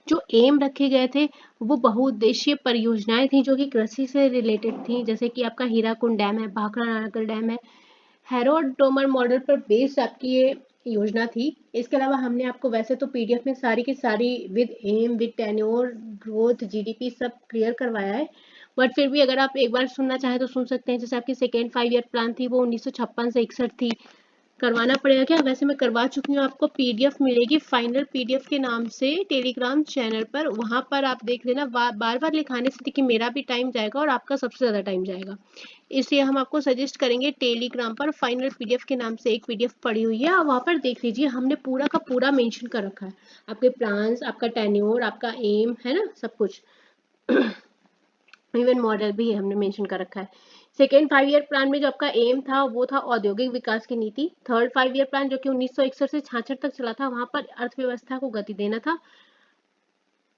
जो एम रखे गए थे वो बहुउद्देशीय परियोजनाएं थी जो कि कृषि से रिलेटेड थी, जैसे कि आपका हीराकुंड डैम है, भाखड़ा नालागढ़ डैम है, हैरोल्ड टोमर मॉडल पर बेस्ड आपकी ये योजना थी। इसके अलावा हमने आपको वैसे तो पीडीएफ में सारी की सारी with aim, with tenure, growth, GDP सब क्लियर करवाया है, बट फिर भी अगर आप एक बार सुनना चाहें तो सुन सकते हैं। जैसे आपकी सेकेंड 5 ईयर प्लान थी वो 1956 से 61 थी, करवाना पड़ेगा क्या? वैसे मैं करवा चुकी हूँ, आपको पीडीएफ मिलेगी फाइनल पीडीएफ के नाम से टेलीग्राम चैनल पर, वहां पर आप देख लेना। बार बार लिखाने से देखिए मेरा भी टाइम जाएगा और आपका सबसे ज़्यादा टाइम जाएगा, इसलिए हम आपको सजेस्ट करेंगे टेलीग्राम पर फाइनल पीडीएफ के नाम से एक पीडीएफ पड़ी हुई है, आप वहाँ पर देख लीजिए, हमने पूरा का पूरा मेंशन कर रखा है, आपके प्लान्स, आपका टेन्योर, आपका एम, है ना, सब कुछ। इवन मॉडल भी हमने मेंशन कर रखा है। सेकेंड 5 ईयर प्लान में जो आपका एम था वो था औद्योगिक विकास की नीति। थर्ड 5 ईयर प्लान जो कि 1961 से 66 तक चला था, वहां पर अर्थव्यवस्था को गति देना था,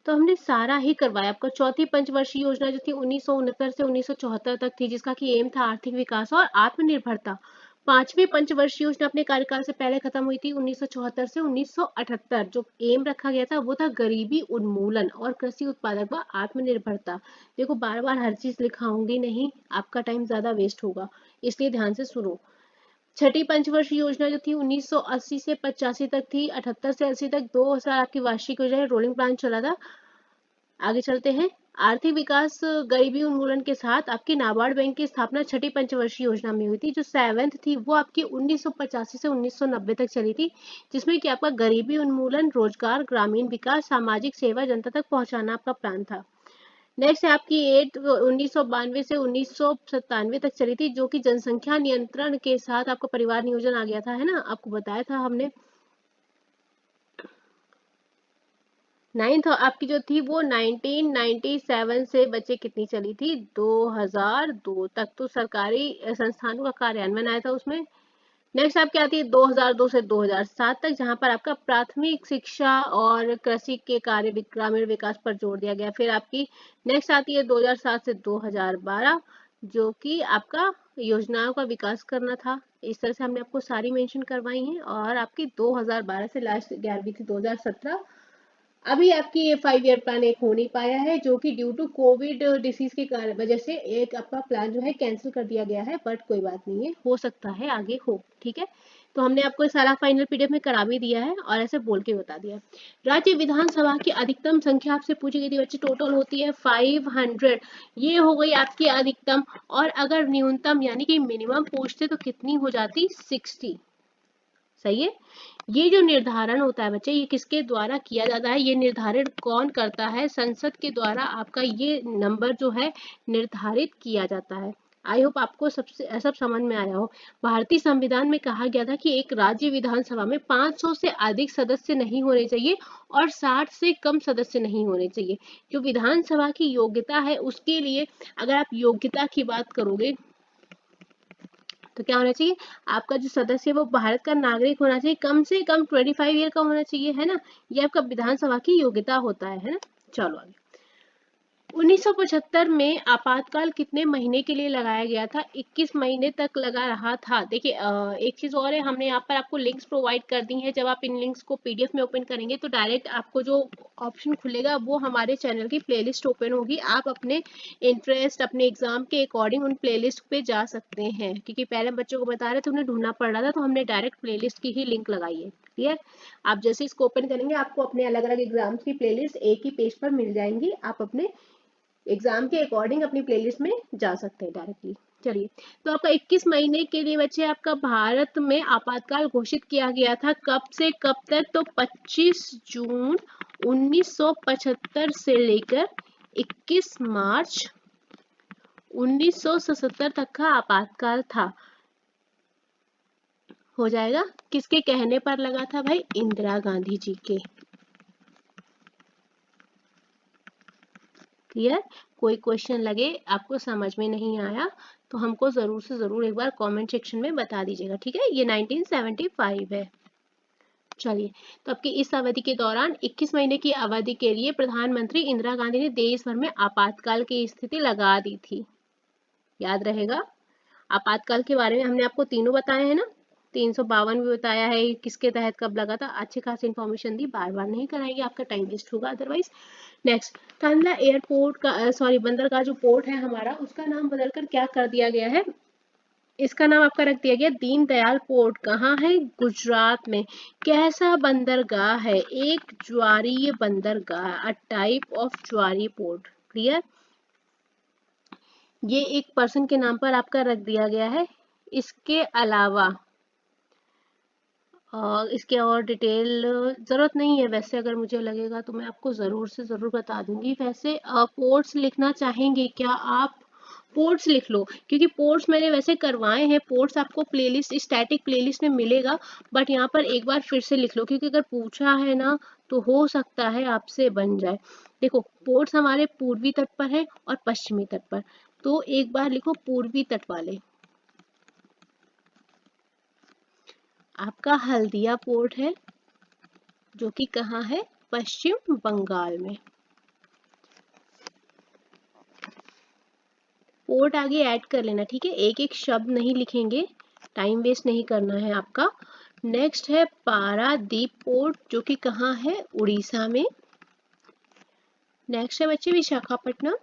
तो हमने सारा ही करवाया। आपका चौथी पंचवर्षीय योजना जो थी 1969 से 1974 तक थी, जिसका कि एम था आर्थिक विकास और आत्मनिर्भरता। पांचवी पंचवर्षीय योजना अपने कार्यकाल से पहले खत्म हुई थी 1974 से 1978, जो एम रखा गया था वो था गरीबी उन्मूलन और कृषि उत्पादक व आत्मनिर्भरता। देखो बार बार हर चीज लिखाऊंगी नहीं, आपका टाइम ज्यादा वेस्ट होगा, इसलिए ध्यान से सुनो। छठी पंचवर्षीय योजना जो थी 1980 से 85 तक थी, 78 से 80 तक 2000 आपकी वार्षिक योजना रोलिंग प्लान चला था। आगे चलते हैं, आर्थिक विकास गरीबी उन्मूलन के साथ आपकी नाबार्ड बैंक की स्थापना छठी पंचवर्षीय योजना में हुई थी। जो 7th थी वो आपकी 1985 से 1990 तक चली थी, जिसमें कि आपका गरीबी उन्मूलन, रोजगार, ग्रामीण विकास, सामाजिक सेवा जनता तक पहुंचाना आपका प्लान था। नेक्स्ट है आपकी 1992 से 1997 तक चली थी, जो कि जनसंख्या नियंत्रण के साथ आपका परिवार नियोजन आ गया था, है ना, आपको बताया था हमने। 9th आपकी जो थी वो 1997 से बच्चे कितनी चली थी, 2002 तक, तो सरकारी संस्थानों का कार्यान्वयन आया था उसमें। नेक्स्ट आपकी आती है 2002 से 2007 तक, जहां पर आपका प्राथमिक शिक्षा और कृषि के कार्य ग्रामीण विकास पर जोर दिया गया। फिर आपकी नेक्स्ट आती है 2007 से 2012, जो कि आपका योजनाओं का विकास करना था। इस तरह से हमने आपको सारी मेंशन करवाई हैं, और आपकी 2012 से लास्ट 11वीं थी 2017। अभी आपकी ये 5 ईयर प्लान एक हो नहीं पाया है, जो कि ड्यू टू कोविड डिसीज के कारण वजह से एक आपका प्लान जो है कैंसिल कर दिया गया है, बट कोई बात नहीं है, हो सकता है आगे हो, ठीक है। तो हमने आपको सारा फाइनल पीडीएफ में करा भी दिया है और ऐसे बोल के बता दिया। राज्य विधानसभा की अधिकतम संख्या आपसे पूछी गई थी बच्चे, टोटल होती है 500, ये हो गई आपकी अधिकतम, और अगर न्यूनतम यानी कि मिनिमम पूछते तो कितनी हो जाती, 60। सही है। ये जो निर्धारण होता है बच्चे, ये किसके द्वारा किया जाता है, ये निर्धारित कौन करता है, संसद के द्वारा आपका ये नंबर जो है निर्धारित किया जाता है। आई होप आपको सब समझ में आया हो। भारतीय संविधान में कहा गया था कि एक राज्य विधानसभा में 500 से अधिक सदस्य नहीं होने चाहिए और 60 से कम सदस्य नहीं होने चाहिए। जो विधानसभा की योग्यता है उसके लिए, अगर आप योग्यता की बात करोगे तो क्या होना चाहिए, आपका जो सदस्य है वो भारत का नागरिक होना चाहिए, कम से कम 25 ईयर का होना चाहिए, है ना, ये आपका विधानसभा की योग्यता होता है ना। चलो आगे, 1975 में आपातकाल कितने महीने के लिए लगाया गया था? 21 महीने तक लगा रहा था। देखिए एक चीज़ और है, हमने यहाँ पर आपको लिंक्स प्रोवाइड कर दी हैं। जब आप इन लिंक्स को पीडीएफ में ओपन करेंगे तो डायरेक्ट आपको जो ऑप्शन खुलेगा वो हमारे चैनल की प्लेलिस्ट ओपन होगी। आप अपने इंटरेस्ट, अपने एग्जाम के अकॉर्डिंग उन प्लेलिस्ट पे जा सकते हैं, क्योंकि पहले बच्चों को बता रहे थे उन्हें ढूंढना पड़ रहा था, तो हमने डायरेक्ट प्लेलिस्ट की ही लिंक लगाई है। क्लियर? आप जैसे इसको ओपन करेंगे आपको अपने अलग अलग एग्जाम्स की प्लेलिस्ट एक ही पेज पर मिल जाएंगी। आप अपने एग्जाम के अकॉर्डिंग अपनी प्लेलिस्ट में जा सकते हैं डायरेक्टली। चलिए, तो आपका 21 महीने के लिए बच्चे आपका भारत में आपातकाल घोषित किया गया था। कब से कब तक? तो 25 जून 1975 से लेकर 21 मार्च 1977 तक का आपातकाल था। हो जाएगा। किसके कहने पर लगा था भाई? इंदिरा गांधी जी के। क्लियर? कोई क्वेश्चन लगे आपको समझ में नहीं आया तो हमको जरूर से जरूर एक बार कमेंट सेक्शन में बता दीजिएगा। ठीक है? ये 1975 है। चलिए, तो आपकी इस अवधि के दौरान 21 महीने की अवधि के लिए प्रधानमंत्री इंदिरा गांधी ने देश भर में आपातकाल की स्थिति लगा दी थी। याद रहेगा, आपातकाल के बारे में हमने आपको तीनों बताए हैं ना, 352 भी बताया है, किसके तहत कब लगा था, अच्छी खासी इन्फॉर्मेशन दी। बार बार नहीं कराएंगे, आपका टाइम वेस्ट होगा अदरवाइज। नेक्स्ट, कंडला एयरपोर्ट का सॉरी बंदरगाह जो पोर्ट है हमारा, उसका नाम बदलकर क्या कर दिया गया है? इसका नाम आपका रख दिया गया दीनदयाल पोर्ट। कहाँ है? गुजरात में। कैसा बंदरगाह है? एक ज्वारीय बंदरगाह, अ टाइप ऑफ ज्वारी पोर्ट। क्लियर? ये एक पर्सन के नाम पर आपका रख दिया गया है। इसके अलावा इसके और डिटेल ज़रूरत नहीं है वैसे, अगर मुझे लगेगा तो मैं आपको ज़रूर से ज़रूर बता दूंगी। वैसे पोर्ट्स लिखना चाहेंगे क्या आप? पोर्ट्स लिख लो, क्योंकि पोर्ट्स मैंने वैसे करवाए हैं। पोर्ट्स आपको प्लेलिस्ट, स्टैटिक प्लेलिस्ट में मिलेगा, बट यहाँ पर एक बार फिर से लिख लो, क्योंकि अगर पूछा है ना तो हो सकता है आपसे बन जाए। देखो, पोर्ट्स हमारे पूर्वी तट पर है और पश्चिमी तट पर, तो एक बार लिखो पूर्वी तट वाले। आपका हल्दिया पोर्ट है जो कि कहाँ है? पश्चिम बंगाल में। पोर्ट आगे ऐड कर लेना, ठीक है? एक एक शब्द नहीं लिखेंगे, टाइम वेस्ट नहीं करना है आपका। नेक्स्ट है पारादीप पोर्ट जो कि कहाँ है? उड़ीसा में। नेक्स्ट है बच्चे विशाखापट्टनम।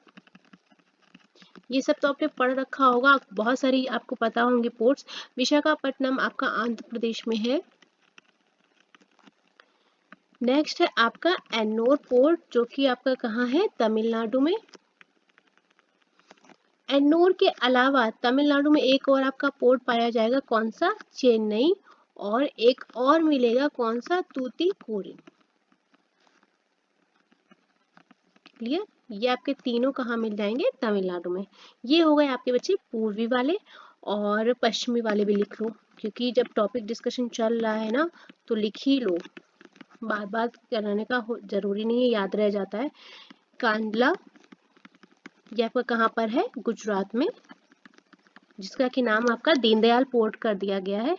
ये सब तो आपने पढ़ रखा होगा, बहुत सारी आपको पता होंगे पोर्ट्स। विशाखापट्टनम आपका आंध्र प्रदेश में है। नेक्स्ट है आपका एन्नोर पोर्ट जो कि आपका कहाँ है? तमिलनाडु में। एन्नोर के अलावा तमिलनाडु में एक और आपका पोर्ट पाया जाएगा, कौन सा? चेन्नई। और एक और मिलेगा, कौन सा? तूतीकोरिन। क्लियर? ये आपके तीनों कहाँ मिल जाएंगे? तमिलनाडु में। ये हो गए आपके बच्चे पूर्वी वाले, और पश्चिमी वाले भी लिख लो, क्योंकि जब टॉपिक डिस्कशन चल रहा है ना तो लिख ही लो, बार बार कराने का जरूरी नहीं है, याद रह जाता है। कांडला ये आपका कहाँ पर है? गुजरात में, जिसका कि नाम आपका दीनदयाल पोर्ट कर दिया गया है।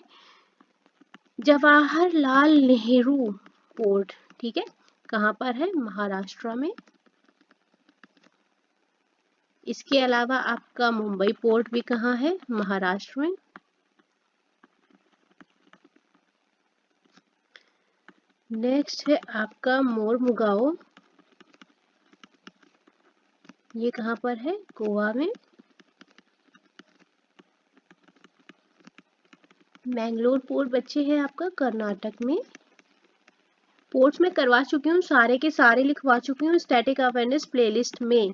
जवाहरलाल नेहरू पोर्ट, ठीक है, कहाँ पर है? महाराष्ट्र में। इसके अलावा आपका मुंबई पोर्ट भी कहाँ है? महाराष्ट्र में। नेक्स्ट है आपका मोरमुगाओ, ये कहाँ पर है? गोवा में। मैंगलोर पोर्ट बच्चे है आपका कर्नाटक में। पोर्ट्स में करवा चुकी हूँ, सारे के सारे लिखवा चुकी हूँ स्टैटिक अवेयरनेस प्लेलिस्ट में,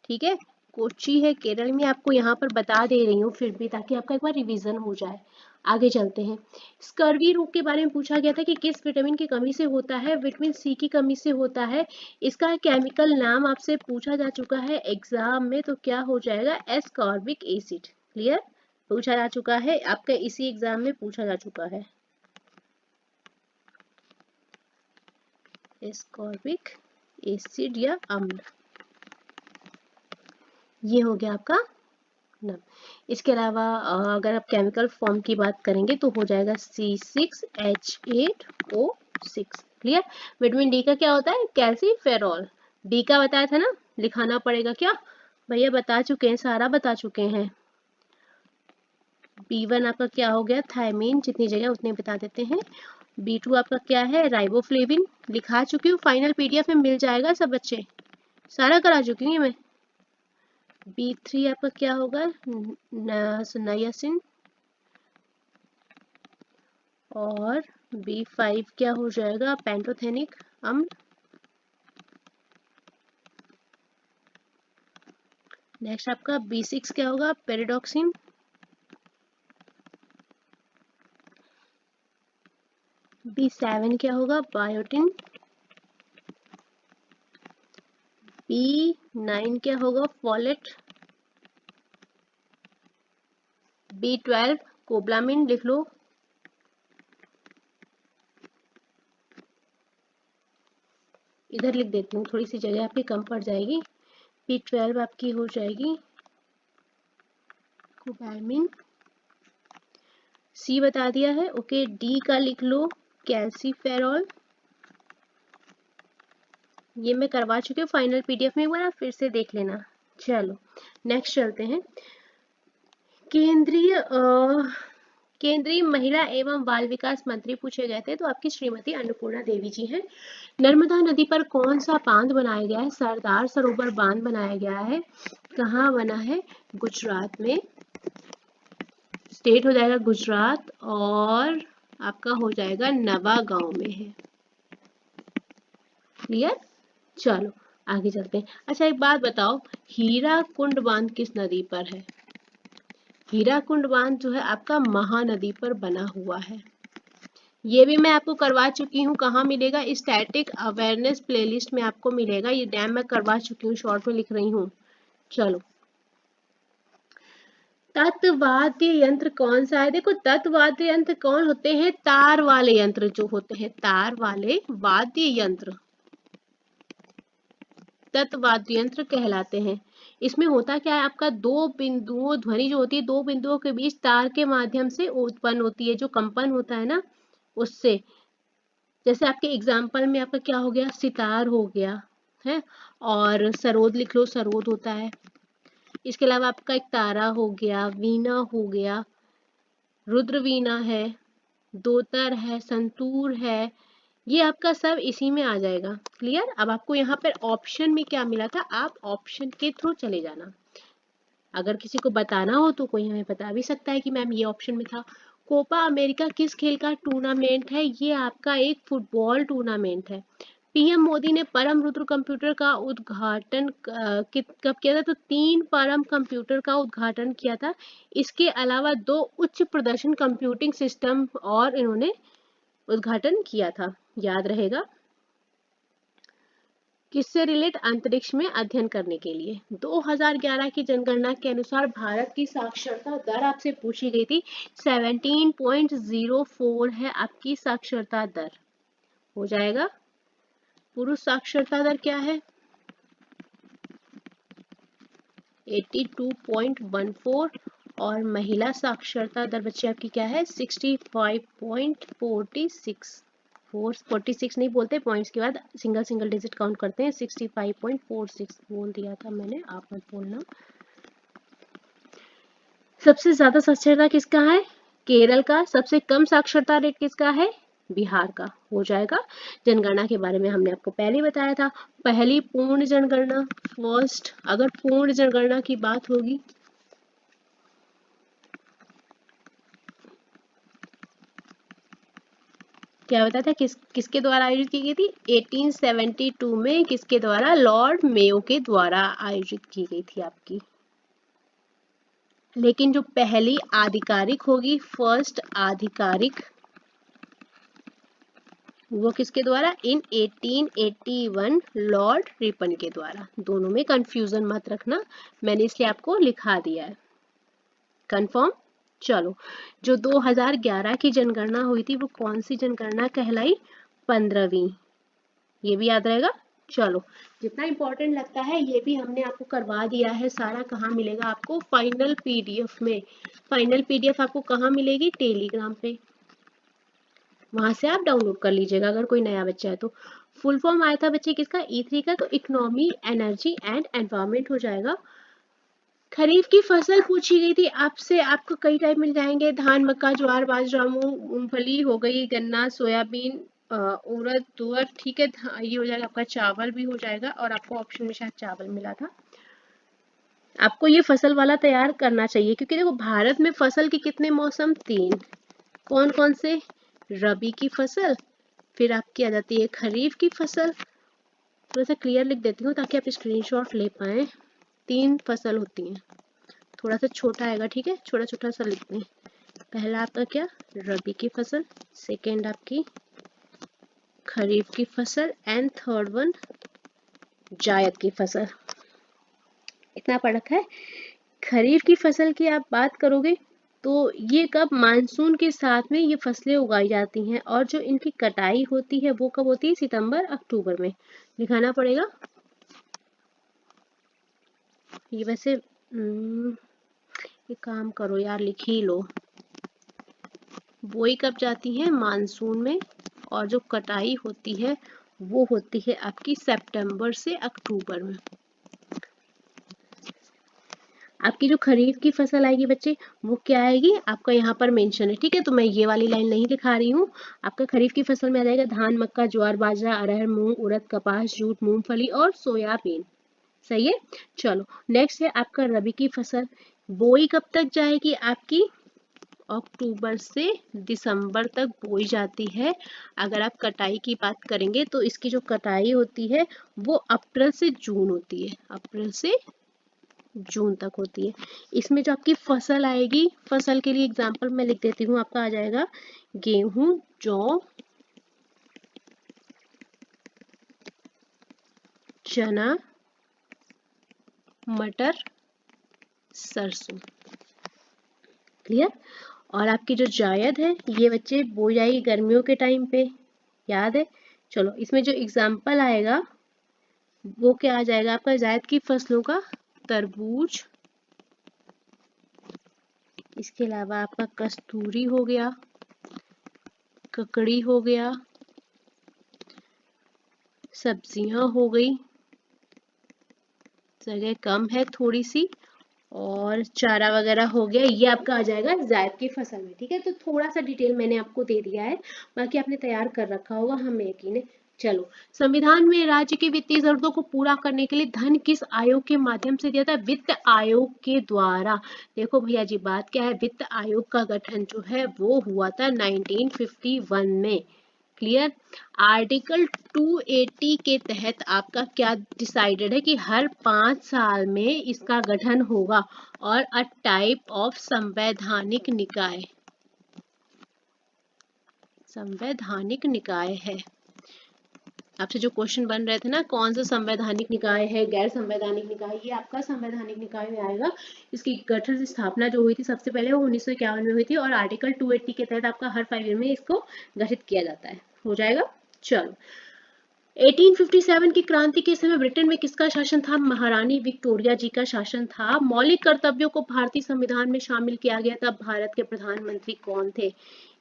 ठीक है? कोच्चि है केरल में, आपको यहाँ पर बता दे रही हूँ फिर भी, ताकि आपका एक बार रिवीजन हो जाए। आगे चलते हैं। स्कर्वी रोग के बारे में पूछा गया था कि किस विटामिन की कमी से होता है? विटामिन सी की कमी से होता है। इसका केमिकल नाम आपसे पूछा जा चुका है एग्जाम में, तो क्या हो जाएगा? Ascorbic acid. क्लियर? पूछा जा चुका है आपका, इसी एग्जाम में पूछा जा चुका है। एस्कॉर्बिक एसिड या अम्ल, ये हो गया आपका नाम। इसके अलावा अगर आप केमिकल फॉर्म की बात करेंगे तो हो जाएगा C6H8O6। क्लियर? विटामिन डी का क्या होता है? कैल्सीफेरॉल। डी का बताया था ना, लिखाना पड़ेगा क्या भैया? बता चुके हैं, सारा बता चुके हैं। B1 आपका क्या हो गया? थायमीन, जितनी जगह उतने बता देते हैं। B2 आपका क्या है? राइबोफ्लेविन, लिखा चुकी हूँ, फाइनल PDF में मिल जाएगा सब बच्चे, सारा करा चुकी हूँ मैं। B3 आपका क्या होगा? नायासिन। और B5 क्या हो जाएगा? पेंटोथेनिक अम्ल। नेक्स्ट आपका B6 क्या होगा? पेरिडॉक्सिन। B7 क्या होगा? बायोटिन। B9 क्या होगा? फॉलेट। B12 कोब्लामिन, लिख लो। इधर लिख देती हूँ, थोड़ी सी जगह आपकी कम पड़ जाएगी। B12 आपकी हो जाएगी कोबालमिन। C बता दिया है, ओके। D का लिख लो कैल्सीफेरॉल, ये मैं करवा चुकी हूँ फाइनल PDF में, एक बार आप फिर से देख लेना। चलो नेक्स्ट चलते हैं। केंद्रीय महिला एवं बाल विकास मंत्री पूछे गए थे, तो आपकी श्रीमती अन्नपूर्णा देवी जी हैं। नर्मदा नदी पर कौन सा बांध बनाया गया है? सरदार सरोवर बांध बनाया गया है। कहाँ बना है? गुजरात में। स्टेट हो जाएगा गुजरात, और आपका हो जाएगा नवागांव में है। क्लियर? चलो आगे चलते हैं। अच्छा एक बात बताओ, हीराकुंड बांध किस नदी पर है? हीराकुंड बांध जो है आपका महानदी पर बना हुआ है। ये भी मैं आपको करवा चुकी हूँ, कहाँ मिलेगा? स्टैटिक अवेयरनेस प्लेलिस्ट में आपको मिलेगा। ये डैम मैं करवा चुकी हूँ, शॉर्ट में लिख रही हूँ। चलो, तत्वाद्य यंत्र कौन सा है? देखो तत्वाद्य यंत्र कौन होते हैं? तार वाले यंत्र जो होते हैं, तार वाले वाद्य यंत्र तत्वाद्य यंत्र कहलाते हैं। इसमें होता क्या है, आपका दो बिंदुओं, ध्वनि जो होती है दो बिंदुओं के बीच तार के माध्यम से उत्पन्न होती है, जो कंपन होता है ना उससे। जैसे आपके एग्जाम्पल में आपका क्या हो गया? सितार हो गया है, और सरोद लिख लो, सरोद होता है। इसके अलावा आपका एक तारा हो गया, वीणा हो गया, रुद्र वीणा है, दोतर है, संतूर है, ये आपका सब इसी में आ जाएगा। क्लियर? अब आपको यहाँ पर ऑप्शन में क्या मिला था, आप ऑप्शन के थ्रू चले जाना। अगर किसी को बताना हो तो कोई हमें बता भी सकता है कि मैम ये ऑप्शन में था। कोपा अमेरिका किस खेल का टूर्नामेंट है? ये आपका एक फुटबॉल टूर्नामेंट है। पीएम मोदी ने परम रुद्र कंप्यूटर का उद्घाटन कब किया था? तो 3 परम कंप्यूटर का उद्घाटन किया था। इसके अलावा 2 उच्च प्रदर्शन कंप्यूटिंग सिस्टम और इन्होंने उद्घाटन किया था, याद रहेगा। किससे रिलेट? अंतरिक्ष में अध्ययन करने के लिए। 2011 की जनगणना के अनुसार भारत की साक्षरता दर आपसे पूछी गई थी, 17.04 है आपकी साक्षरता दर। हो जाएगा। पुरुष साक्षरता दर क्या है? 82.14, और महिला साक्षरता दर बच्चे आपकी क्या है? 65.46। 46 नहीं बोलते, पॉइंट्स के बाद सिंगल सिंगल डिजिट काउंट करते हैं। 65.46 बोल दिया था मैंने, आप मत बोलना। सबसे ज्यादा साक्षरता किसका है? केरल का। सबसे कम साक्षरता रेट किसका है? बिहार का। हो जाएगा। जनगणना के बारे में हमने आपको पहले बताया था, पहली पूर्ण जनगणना, फर्स्ट, अगर पूर्ण जनगणना की बात होगी क्या बताया था, किसके द्वारा आयोजित की गई थी? 1872 में किसके द्वारा? लॉर्ड मेयो के द्वारा आयोजित की गई थी आपकी। लेकिन जो पहली आधिकारिक होगी, फर्स्ट आधिकारिक, वो किसके द्वारा? इन 1881 लॉर्ड रिपन के द्वारा। दोनों में कंफ्यूजन मत रखना, मैंने इसलिए आपको लिखा दिया है। कंफर्म? चलो, जो 2011 की जनगणना हुई थी वो कौन सी जनगणना कहलाई? 15वीं। ये भी याद रहेगा। चलो, जितना इंपॉर्टेंट लगता है ये भी हमने आपको करवा दिया है सारा। कहाँ मिलेगा आपको? फाइनल PDF में। फाइनल PDF आपको कहाँ मिलेगी? टेलीग्राम पे, वहां से आप डाउनलोड कर लीजिएगा अगर कोई नया बच्चा है तो। फुल फॉर्म आया था बच्चे किसका, E3 का, तो इकोनॉमी, एनर्जी एंड एनवायरमेंट हो जाएगा। खरीफ की फसल पूछी गई थी आपसे, आपको कई टाइप मिल जाएंगे, धान, मक्का, ज्वार, बाजरा, मूंगफली हो गई, गन्ना, सोयाबीन, उड़द, तुअर, ठीक है। ये हो जाएगा आपका, चावल भी हो जाएगा, और आपको ऑप्शन में शायद चावल मिला था। आपको ये फसल वाला तैयार करना चाहिए, क्योंकि देखो भारत में फसल के कितने मौसम, 3। कौन कौन से, रबी की फसल, फिर आपकी आ जाती है खरीफ की फसल। थोड़ा सा क्लियर लिख देती हूँ ताकि आप स्क्रीनशॉट ले पाए। 3 फसल होती हैं, थोड़ा सा छोटा आएगा, ठीक है, छोटा छोटा सा लिखते हैं। पहला आपका क्या, रबी की फसल, सेकेंड आपकी खरीफ की फसल, एंड थर्ड वन जायद की फसल। इतना पढ़ रखा है। खरीफ की फसल की आप बात करोगे तो ये कब, मानसून के साथ में ये फसलें उगाई जाती हैं, और जो इनकी कटाई होती है वो कब होती है, सितंबर अक्टूबर में। लिखाना पड़ेगा ये। वैसे एक काम करो यार, लिख ही लो। बोई कब जाती है, मानसून में, और जो कटाई होती है वो होती है आपकी सितंबर से अक्टूबर में। आपकी जो खरीफ की फसल आएगी बच्चे, वो क्या आएगी, आपका यहाँ पर मेंशन है, ठीक है, तो मैं ये वाली लाइन नहीं दिखा रही हूँ। आपका खरीफ की फसल में आ जाएगा धान, मक्का, ज्वार, बाजरा, अरहर, मूंग, उड़द, कपास, जूट, मूंगफली और सोयाबीन। सही है। चलो नेक्स्ट है आपका रबी की फसल। बोई कब तक जाएगी आपकी, अक्टूबर से दिसंबर तक बोई जाती है। अगर आप कटाई की बात करेंगे तो इसकी जो कटाई होती है वो अप्रैल से जून होती है, अप्रैल से जून तक होती है। इसमें जो आपकी फसल आएगी, फसल के लिए एग्जांपल मैं लिख देती हूँ, आपका आ जाएगा गेहूं, जौ, चना, मटर, सरसों। क्लियर। और आपकी जो जायद है ये बच्चे बोई जाएगी गर्मियों के टाइम पे, याद है। चलो इसमें जो एग्जाम्पल आएगा वो क्या आ जाएगा आपका, जायद की फसलों का तरबूज, इसके अलावा आपका कस्तूरी हो गया, ककड़ी हो गया, सब्जियां हो गई, जगह कम है थोड़ी सी, और चारा वगैरह हो गया। ये आपका आ जाएगा जायद की फसल में, ठीक है। तो थोड़ा सा डिटेल मैंने आपको दे दिया है, बाकी आपने तैयार कर रखा होगा, हमें यकीन है। चलो, संविधान में राज्य की वित्तीय जरूरतों को पूरा करने के लिए धन किस आयोग के माध्यम से दिया था, वित्त आयोग के द्वारा। देखो भैया जी, बात क्या है, वित्त आयोग का गठन जो है वो हुआ था 1951 में। क्लियर। आर्टिकल 280 के तहत आपका क्या डिसाइडेड है कि हर 5 साल में इसका गठन होगा, और अ टाइप ऑफ संवैधानिक निकाय, संवैधानिक निकाय है। आपसे जो क्वेश्चन बन रहे थे ना, कौन सा संवैधानिक निकाय है, गैर संवैधानिक निकाय, ये आपका संवैधानिक निकाय में आएगा। इसकी गठन स्थापना जो हुई थी सबसे पहले वो 1951 में हुई थी, और आर्टिकल 280 के तहत आपका हर 5 ईयर में इसको गठित किया जाता है। हो जाएगा। चलो, 1857 की क्रांति के समय ब्रिटेन में किसका शासन था, महारानी विक्टोरिया जी का शासन था। मौलिक कर्तव्यों को भारतीय संविधान में शामिल किया गया था। भारत के प्रधानमंत्री कौन थे,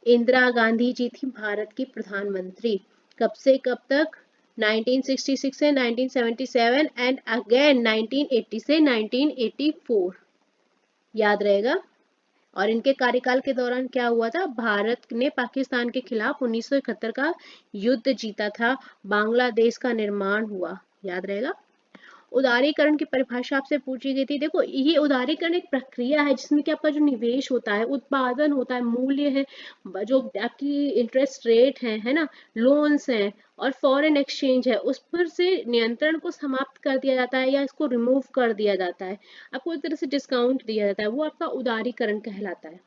इंदिरा गांधी जी थी भारत की प्रधानमंत्री। कब से कब तक, 1966 से 1977 एंड अगेन 1980 से 1984, याद रहेगा। और इनके कार्यकाल के दौरान क्या हुआ था, भारत ने पाकिस्तान के खिलाफ 1971 का युद्ध जीता था, बांग्लादेश का निर्माण हुआ, याद रहेगा। उदारीकरण की परिभाषा आपसे पूछी गई थी। देखो ये उदारीकरण एक प्रक्रिया है जिसमें कि आपका जो निवेश होता है, उत्पादन होता है, मूल्य है, जो आपकी इंटरेस्ट रेट है ना, लोन्स हैं और फॉरेन एक्सचेंज है, उस पर से नियंत्रण को समाप्त कर दिया जाता है या इसको रिमूव कर दिया जाता है, आपको एक तरह से डिस्काउंट दिया जाता है, वो आपका उदारीकरण कहलाता है।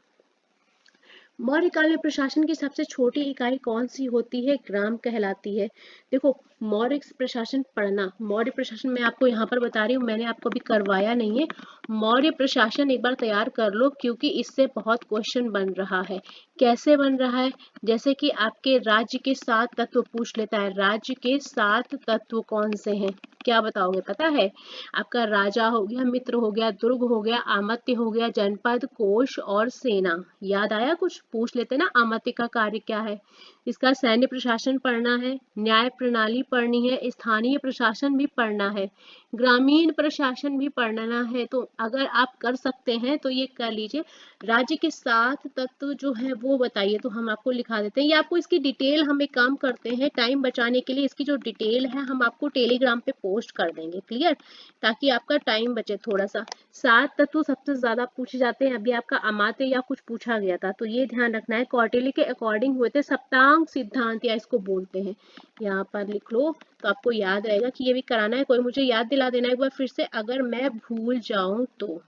मौर्य काल में प्रशासन की सबसे छोटी इकाई कौन सी होती है, ग्राम कहलाती है। देखो मौर्य प्रशासन पढ़ना, मौर्य प्रशासन मैं आपको यहाँ पर बता रही हूँ, मैंने आपको अभी करवाया नहीं है। मौर्य प्रशासन एक बार तैयार कर लो, क्योंकि इससे बहुत क्वेश्चन बन रहा है। कैसे बन रहा है, जैसे कि आपके राज्य के 7 तत्व पूछ लेता है, राज्य के 7 तत्व कौन से हैं, क्या बताओगे, पता है। आपका राजा हो गया, मित्र हो गया, दुर्ग हो गया, आमत्य हो गया, जनपद, कोश और सेना। याद आया, कुछ पूछ लेते ना, आमत्य का कार्य क्या है। इसका सैन्य प्रशासन पढ़ना है, न्याय प्रणाली पढ़नी है, स्थानीय प्रशासन भी पढ़ना है, ग्रामीण प्रशासन भी पढ़ना है। तो अगर आप कर सकते हैं तो ये कर लीजिए। राज्य के 7 तत्व जो है वो बताइए, तो हम आपको लिखा देते हैं। ये आपको इसकी डिटेल, हम एक काम करते हैं टाइम बचाने के लिए, इसकी जो डिटेल है हम आपको टेलीग्राम पे पोस्ट कर देंगे, क्लियर, ताकि आपका टाइम बचे थोड़ा सा। 7 तत्व सबसे ज्यादा पूछे जाते हैं। अभी आपका अमात्य या कुछ पूछा गया था, तो ये ध्यान रखना है। कौटिल्य के अकॉर्डिंग हुए थे सप्तांग सिद्धांत, या इसको बोलते हैं, यहाँ पर लिख लो तो आपको याद रहेगा कि ये भी कराना है। कोई मुझे याद दिला देना एक बार फिर से, अगर मैं भूल जाऊं तो।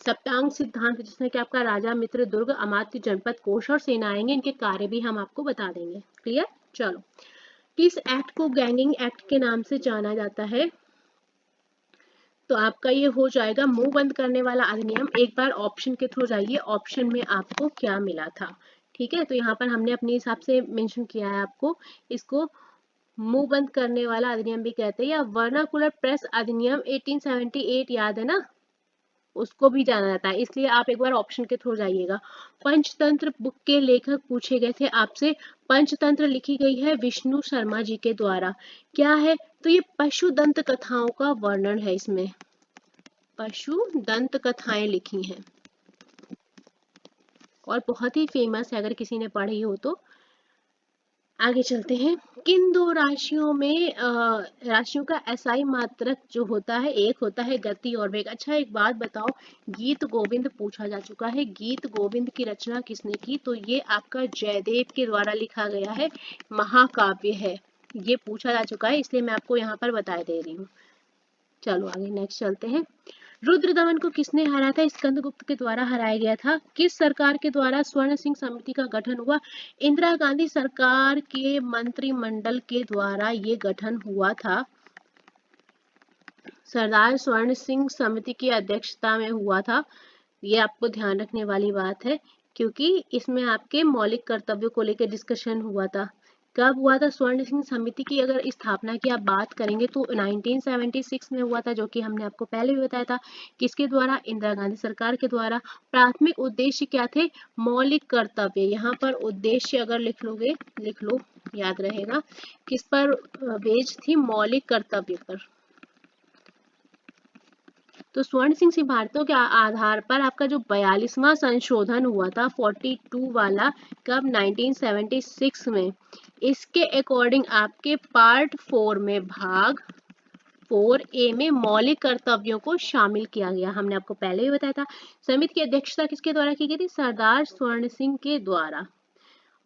सप्तांग सिद्धांत जिसमें कि आपका राजा, मित्र, दुर्ग, अमात्य, जनपद, कोश और सेना आएंगे, इनके कार्य भी हम आपको बता देंगे, क्लियर। चलो, किस एक्ट को गैंगिंग एक्ट के नाम से जाना जाता है? तो आपका ये हो जाएगा मुंह बंद करने वाला अधिनियम। एक बार ऑप्शन के थ्रू जाइए, ऑप्शन में आपको क्या मिला था, ठीक है। तो यहाँ पर हमने अपने हिसाब से मेंशन किया है आपको, इसको मुंह बंद करने वाला अधिनियम भी कहते हैं, या वर्नाकुलर प्रेस अधिनियम 1878, याद है ना, उसको भी जाना जाता है। इसलिए आप एक बार ऑप्शन के थ्रू जाइएगा। पंचतंत्र बुक के लेखक पूछे गए थे आपसे। पंचतंत्र लिखी गई है विष्णु शर्मा जी के द्वारा। क्या है? तो ये पशु दंत कथाओं का वर्णन है, इसमें पशु दंत कथाएं लिखी हैं और बहुत ही फेमस है अगर किसी ने पढ़ी हो तो। आगे चलते हैं। किन दो राशियों में राशियों का एसआई मात्रक जो होता है, एक होता है गति और वेग। अच्छा एक बात बताओ, गीत गोविंद पूछा जा चुका है, गीत गोविंद की रचना किसने की? तो ये आपका जयदेव के द्वारा लिखा गया है, महाकाव्य है, ये पूछा जा चुका है, इसलिए मैं आपको यहाँ पर बता दे रही हूँ। चलो आगे नेक्स्ट चलते हैं। रुद्रदमन को किसने हराया था? स्कंदगुप्त के द्वारा हराया गया था। किस सरकार के द्वारा स्वर्ण सिंह समिति का गठन हुआ? इंदिरा गांधी सरकार के मंत्रिमंडल के द्वारा ये गठन हुआ था। सरदार स्वर्ण सिंह समिति की अध्यक्षता में हुआ था। ये आपको ध्यान रखने वाली बात है, क्योंकि इसमें आपके मौलिक कर्तव्यों को लेकर डिस्कशन हुआ था। कब हुआ था? स्वर्ण सिंह समिति की अगर स्थापना की आप बात करेंगे तो 1976 में हुआ था, जो कि हमने आपको पहले भी बताया था। किसके द्वारा? इंदिरा गांधी सरकार के द्वारा। प्राथमिक उद्देश्य क्या थे? मौलिक कर्तव्य। यहाँ पर उद्देश्य अगर लिख लोगे, लिख लो, याद रहेगा। किस पर बेस्ड थी? मौलिक कर्तव्य पर। तो स्वर्ण सिंह सिद्धांतों के आधार पर आपका जो 42वां संशोधन हुआ था, 42 वाला, कब? 1976 में। इसके अकॉर्डिंग आपके पार्ट 4 में, भाग 4A में मौलिक कर्तव्यों को शामिल किया गया। हमने आपको पहले ही बताया था। समिति की अध्यक्षता किसके द्वारा की गई थी? सरदार स्वर्ण सिंह के द्वारा।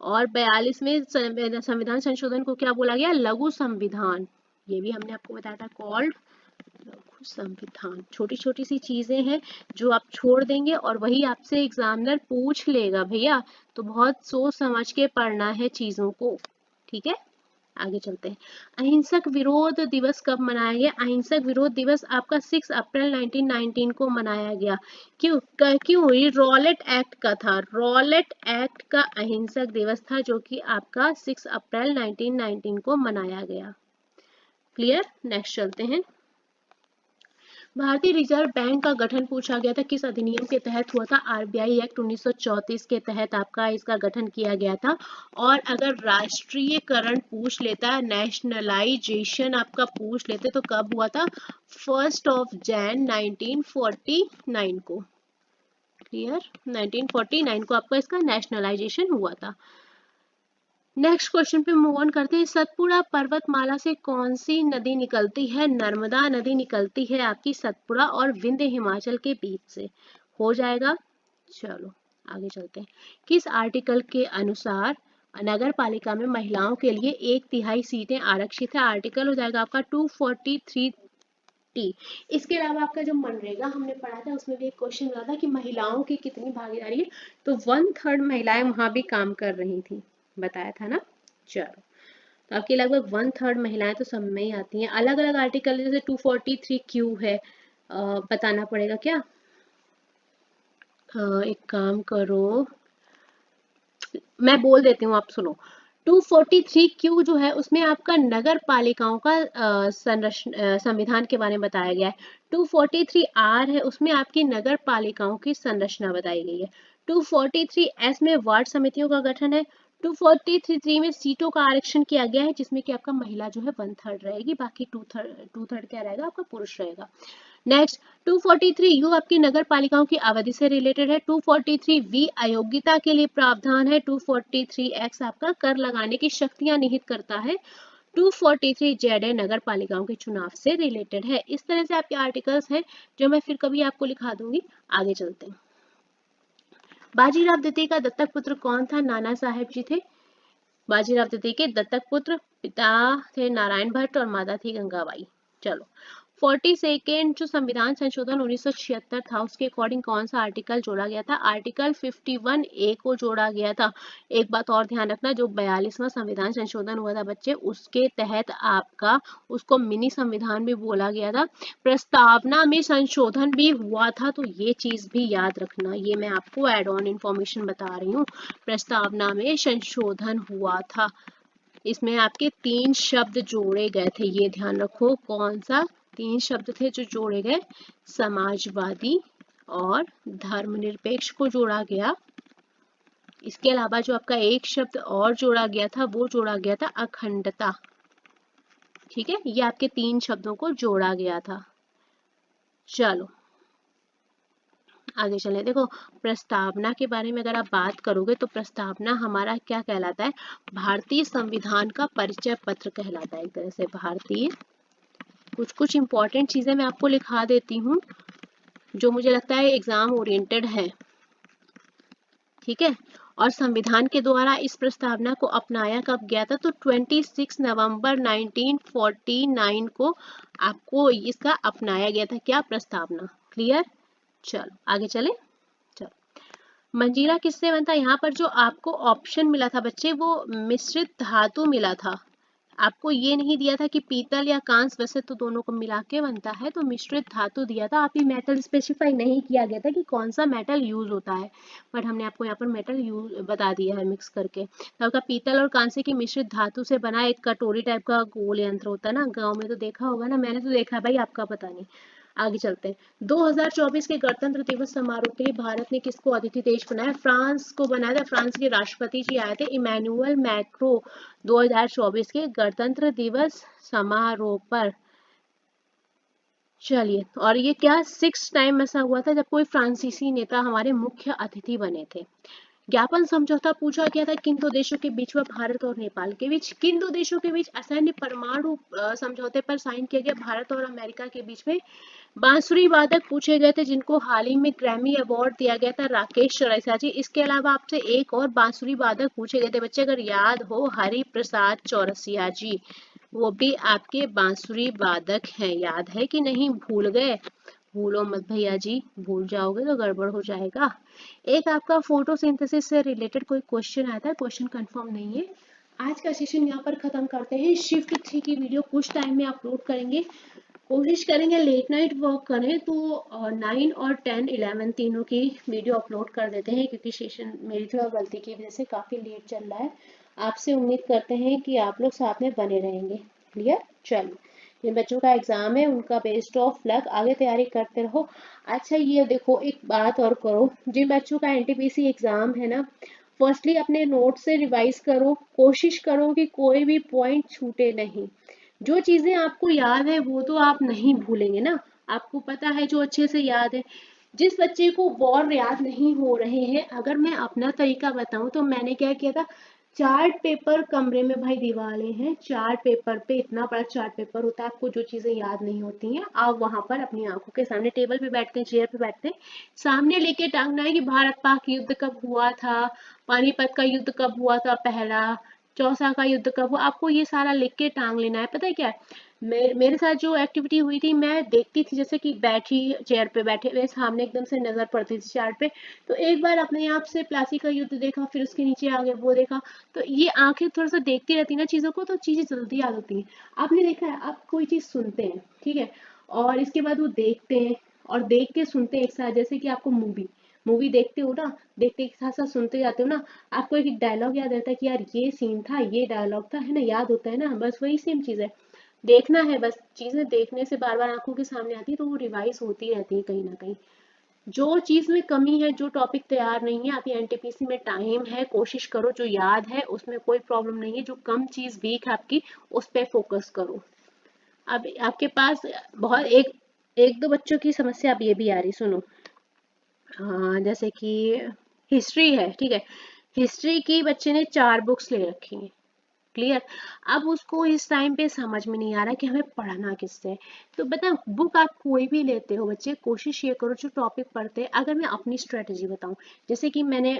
और 42वें संविधान संशोधन को क्या बोला गया? लघु संविधान। ये भी हमने आपको बताया था, कॉल्ड लघु संविधान। छोटी छोटी सी चीजें हैं जो आप छोड़ देंगे और वही आपसे एग्जामिनर पूछ लेगा भैया, तो बहुत सोच समझ के पढ़ना है चीजों को, ठीक है। आगे चलते हैं। अहिंसक विरोध दिवस कब मनाया गया? अहिंसक विरोध दिवस आपका 6 अप्रैल 1919 को मनाया गया। क्यों? क्यों? ये रॉलेट एक्ट का था। रॉलेट एक्ट का अहिंसक दिवस था, जो कि आपका 6 अप्रैल 1919 को मनाया गया। क्लियर? नेक्स्ट चलते हैं। भारतीय रिजर्व बैंक का गठन पूछा गया था, किस अधिनियम के तहत हुआ था? आरबीआई एक्ट 1934 के तहत आपका इसका गठन किया गया था। और अगर राष्ट्रीयकरण पूछ लेता है, नेशनलाइजेशन आपका पूछ लेते, तो कब हुआ था? 1 जनवरी 1949 को। क्लियर? 1949 को आपका इसका नेशनलाइजेशन हुआ था। नेक्स्ट क्वेश्चन पे मूव ऑन करते हैं। सतपुड़ा पर्वतमाला से कौन सी नदी निकलती है? नर्मदा नदी निकलती है आपकी सतपुड़ा और विंध्य हिमाचल के बीच से। हो जाएगा। चलो आगे चलते हैं। किस आर्टिकल के अनुसार नगर पालिका में महिलाओं के लिए 1/3 सीटें आरक्षित है? आर्टिकल हो जाएगा आपका 243T। इसके अलावा आपका जो मनरेगा हमने पढ़ा था, उसमें भी एक क्वेश्चन रहा था कि महिलाओं की कितनी भागीदारी है, तो 1/3 महिलाएं वहां भी काम कर रही थी, बताया था ना। चलो, तो आपकी लगभग 1/3 महिलाएं तो सब में ही आती हैं। अलग अलग आर्टिकल जैसे 243Q है, बताना पड़ेगा क्या? एक काम करो, मैं बोल देती हूँ, आप सुनो। 243Q जो है उसमें आपका नगर पालिकाओं का संविधान के बारे में बताया गया है। 243R है, उसमें आपकी नगर पालिकाओं की संरचना बताई गई है। 243S में वार्ड समितियों का गठन है। 243 में सीटों का आरक्षण किया गया है, जिसमें कि आपका महिला जो है 1/3 रहेगी, बाकी 2/3 क्या रहेगा, आपका पुरुष रहेगा। नेक्स्ट 243 यू आपकी नगर पालिकाओं की अवधि से रिलेटेड है। 243 वी अयोग्यता के लिए प्रावधान है। 243 एक्स आपका कर लगाने की शक्तियां निहित करता है। 243 जेड है नगर पालिकाओं के चुनाव से रिलेटेड है। इस तरह से आपके आर्टिकल्स हैं जो मैं फिर कभी आपको लिखा दूंगी। आगे चलते हैं। बाजीराव द्वितीय का दत्तक पुत्र कौन था? नाना साहेब जी थे बाजीराव द्वितीय के दत्तक पुत्र। पिता थे नारायण भट्ट और माता थी गंगाबाई। चलो 42 जो संविधान संशोधन 1976 था, उसके अकॉर्डिंग कौन सा आर्टिकल जोड़ा गया था? आर्टिकल 51A को जोड़ा गया था। एक बात और ध्यान रखना, जो 42वां संविधान संशोधन हुआ था बच्चे, उसके तहत आपका उसको मिनी संविधान भी बोला गया था। प्रस्तावना में संशोधन भी हुआ था, तो ये चीज भी याद रखना। ये मैं आपको एड ऑन इंफॉर्मेशन बता रही हूँ। प्रस्तावना में संशोधन हुआ था, इसमें आपके 3 शब्द जोड़े गए थे, ये ध्यान रखो। कौन सा 3 शब्द थे जो जोड़े गए? समाजवादी और धर्मनिरपेक्ष को जोड़ा गया। इसके अलावा जो आपका एक शब्द और जोड़ा गया था, वो जोड़ा गया था अखंडता। ठीक है, ये आपके 3 शब्दों को जोड़ा गया था। चलो आगे चले। देखो प्रस्तावना के बारे में अगर आप बात करोगे तो प्रस्तावना हमारा क्या कहलाता है? भारतीय संविधान का परिचय पत्र कहलाता है एक तरह से। भारतीय कुछ इंपॉर्टेंट चीजें मैं आपको लिखा देती हूँ जो मुझे लगता है एग्जाम ओरिएंटेड है। ठीक है, और संविधान के द्वारा इस प्रस्तावना को अपनाया कब गया था? तो 26 नवंबर 1949 को आपको इसका अपनाया गया था। क्या? प्रस्तावना। क्लियर? चलो आगे चले। चलो मंजीरा किससे बनता है? यहाँ पर जो आपको ऑप्शन मिला था बच्चे, वो मिश्रित धातु मिला था। आपको ये नहीं दिया था कि पीतल या कांस, वैसे तो दोनों को मिला के बनता है, तो मिश्रित धातु दिया था। आप ही मेटल स्पेसिफाई नहीं किया गया था कि कौन सा मेटल यूज होता है, बट हमने आपको यहाँ पर मेटल यूज बता दिया है मिक्स करके। तो आपका पीतल और कांसे की मिश्रित धातु से बना एक कटोरी टाइप का गोल यंत्र होता है ना, गाँव में तो देखा होगा ना, मैंने तो देखा है भाई, आपका पता नहीं। आगे चलते हैं। 2024 के गणतंत्र दिवस समारोह के लिए भारत ने किसको अतिथि देश बनाया? फ्रांस को बनाया था। फ्रांस के राष्ट्रपति जी आए थे, इमैनुअल मैक्रो। 2024 के गणतंत्र दिवस समारोह पर। चलिए, और ये क्या 6 टाइम ऐसा हुआ था जब कोई फ्रांसीसी नेता हमारे मुख्य अतिथि बने थे। ज्ञापन समझौता पूछा गया था किन दो देशों के बीच? व भारत और नेपाल के बीच। किन दो देशों के बीच? असैन्य परमाणु समझौते पर साइन किया गया भारत और अमेरिका के बीच में। बांसुरी वादक पूछे गए थे जिनको हाल ही में ग्रैमी अवार्ड दिया गया था, राकेश चौरसिया जी। इसके अलावा आपसे एक और बांसुरी वादक पूछे गए थे बच्चे, अगर याद हो, हरि प्रसाद चौरसिया जी, वो भी आपके बांसुरी वादक हैं। याद है कि नहीं? भूल गए? भूलो मत भैया जी, भूल जाओगे तो गड़बड़ हो जाएगा। एक आपका फोटोसिंथेसिस से रिलेटेड कोई क्वेश्चन आया था, क्वेश्चन कंफर्म नहीं है। आज का सेशन यहाँ पर खत्म करते हैं। शिफ्ट 3 की वीडियो कुछ टाइम में अपलोड करेंगे। कोशिश करेंगे लेट नाइट वर्क करें तो 9 और 10 11 तीनों की वीडियो अपलोड कर देते हैं, क्योंकि सेशन मेरी थोड़ा गलती की वजह से काफ़ी लेट चल रहा है। आपसे उम्मीद करते हैं कि आप लोग साथ में बने रहेंगे। क्लियर? चलो, जिन बच्चों का एग्जाम है उनका बेस्ट ऑफ लक, आगे तैयारी करते रहो। अच्छा ये देखो, एक बात और करो, जिन बच्चों का एनटीपीसी एग्जाम है ना, फर्स्टली अपने नोट से रिवाइज करो, कोशिश करो कि कोई भी पॉइंट छूटे नहीं। जो चीजें आपको याद है वो तो आप नहीं भूलेंगे ना, आपको पता है जो अच्छे से याद है। जिस बच्चे को वॉर याद नहीं हो रहे हैं, अगर मैं अपना तरीका बताऊं तो मैंने क्या किया था, चार्ट पेपर कमरे में भाई दिवाले हैं, चार्ट पेपर पे इतना बड़ा चार्ट पेपर होता है, आपको जो चीजें याद नहीं होती हैं आप वहां पर अपनी आंखों के सामने टेबल पे बैठते हैं, चेयर पे बैठते हैं, सामने लेके टांगना है कि भारत पाक युद्ध कब हुआ था, पानीपत का युद्ध कब हुआ था पहला, चौसा का युद्ध कब हुआ, आपको ये सारा लिख के टांग लेना है। पता है क्या है, मेरे साथ जो एक्टिविटी हुई थी, मैं देखती थी जैसे कि बैठी चेयर पे बैठे हुए सामने एकदम से नजर पड़ती थी चार्ट पे, तो एक बार अपने आप से प्लासी का युद्ध देखा, फिर उसके नीचे आगे वो देखा, तो ये आंखें थोड़ा सा देखती रहती ना चीजों को, तो चीजें जल्दी याद होती हैं। आपने देखा है, आप कोई चीज सुनते हैं, ठीक है, और इसके बाद वो देखते हैं और देख के सुनते हैं एक साथ, जैसे कि आपको मूवी मूवी देखते हो ना, देखते के साथ साथ सुनते जाते हो ना, आपको एक एक डायलॉग याद रहता है कि यार ये सीन था, ये डायलॉग था, है ना, याद होता है ना, बस वही सेम चीज है। देखना है, बस चीजें देखने से बार बार आंखों के सामने आती है तो वो रिवाइज होती रहती है कहीं ना कहीं। जो चीज में कमी है, जो टॉपिक तैयार नहीं है, अभी एनटीपीसी में टाइम है, कोशिश करो जो याद है उसमें कोई प्रॉब्लम नहीं है, जो कम चीज वीक है आपकी उस पर फोकस करो। अब आपके पास बहुत एक एक दो बच्चों की समस्या अब ये भी आ रही, सुनो। हाँ, जैसे कि हिस्ट्री है, ठीक है, हिस्ट्री की बच्चे ने 4 बुक्स ले रखी हैं, क्लियर। अब उसको इस टाइम पे समझ में नहीं आ रहा कि हमें पढ़ना किससे है। तो बता, बुक आप कोई भी लेते हो बच्चे, कोशिश ये करो जो टॉपिक पढ़ते हैं, अगर मैं अपनी स्ट्रेटेजी बताऊं, जैसे कि मैंने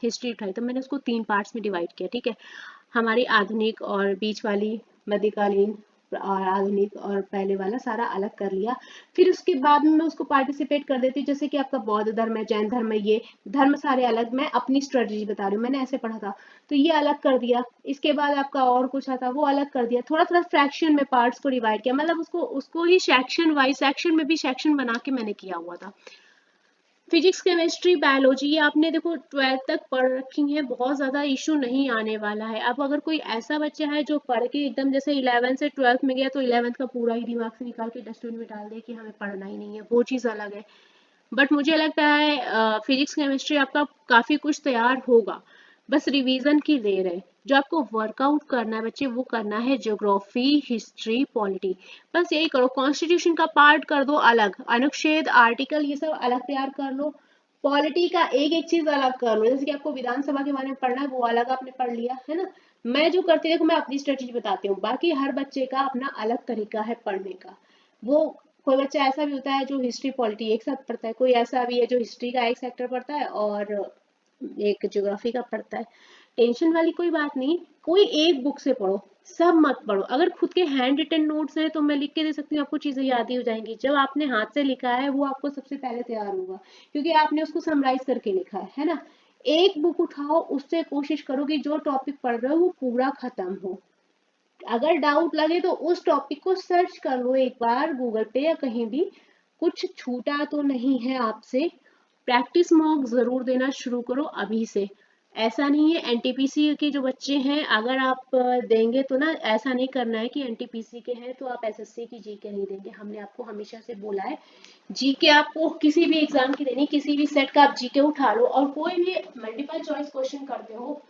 हिस्ट्री उठाई तो मैंने उसको 3 पार्ट्स में डिवाइड किया, ठीक है। हमारी आधुनिक और बीच वाली, मध्यकालीन और आधुनिक और पहले वाला सारा अलग कर लिया। फिर उसके बाद में मैं उसको पार्टिसिपेट कर देती हूँ, जैसे कि आपका बौद्ध धर्म है, जैन धर्म है, ये धर्म सारे अलग, मैं अपनी स्ट्रेटेजी बता रही हूँ, मैंने ऐसे पढ़ा था तो ये अलग कर दिया। इसके बाद आपका और कुछ आता वो अलग कर दिया, थोड़ा थोड़ा फ्रैक्शन में पार्ट्स को डिवाइड किया, मतलब उसको उसको ही सेक्शन वाइज, सेक्शन में भी सेक्शन बना के मैंने किया हुआ था। फिजिक्स, केमिस्ट्री, बायोलॉजी ये आपने देखो 12th तक पढ़ रखी है, बहुत ज्यादा इशू नहीं आने वाला है। अब अगर कोई ऐसा बच्चा है जो पढ़ के एकदम जैसे 11 से 12th में गया तो 11th का पूरा ही दिमाग से निकाल के डस्टबिन में डाल दे कि हमें पढ़ना ही नहीं है, वो चीज अलग है। बट मुझे लगता है फिजिक्स केमिस्ट्री आपका काफी कुछ तैयार होगा, बस रिवीजन की देर है। जो आपको वर्कआउट करना है बच्चे वो करना है ज्योग्राफी, हिस्ट्री, पॉलिटी, बस यही करो। कॉन्स्टिट्यूशन का पार्ट कर दो अलग, अनुच्छेद, आर्टिकल ये सब अलग तैयार कर लो। पॉलिटी का एक एक चीज अलग कर लो, जैसे कि आपको विधानसभा के बारे में पढ़ना है वो अलग आपने पढ़ लिया है ना। मैं जो करती हूँ, देखो मैं अपनी स्ट्रेटेजी बताती हूँ, बाकी हर बच्चे का अपना अलग तरीका है पढ़ने का। वो कोई बच्चा ऐसा भी होता है जो हिस्ट्री पॉलिटी एक साथ पढ़ता है, कोई ऐसा भी है जो हिस्ट्री का एक सेक्टर पढ़ता है और एक ज्योग्राफी का पढ़ता है। टेंशन वाली कोई बात नहीं, कोई एक बुक से पढ़ो, सब मत पढ़ो। अगर खुद के हैंड रिटन नोट्स हैं तो मैं लिख के दे सकती हूँ, आपको चीजें याद ही हो जाएंगी। जब आपने हाथ से लिखा है वो आपको सबसे पहले तैयार होगा, क्योंकि आपने उसको समराइज करके लिखा है ना। एक बुक उठाओ, उससे कोशिश करो कि जो टॉपिक पढ़ रहे हो वो पूरा खत्म हो। अगर डाउट लगे तो उस टॉपिक को सर्च कर लो एक बार गूगल पे या कहीं भी, कुछ छूटा तो नहीं है आपसे। प्रैक्टिस मॉक जरूर देना शुरू करो अभी से। ऐसा नहीं है, एनटीपीसी के जो बच्चे हैं अगर आप देंगे तो ना, ऐसा नहीं करना है कि एनटीपीसी के हैं तो आप एसएससी की जीके नहीं देंगे। हमने आपको हमेशा से बोला है जीके आपको किसी भी एग्जाम की देनी, किसी भी सेट का आप जीके उठा लो और कोई भी मल्टीपल चॉइस क्वेश्चन करते हो,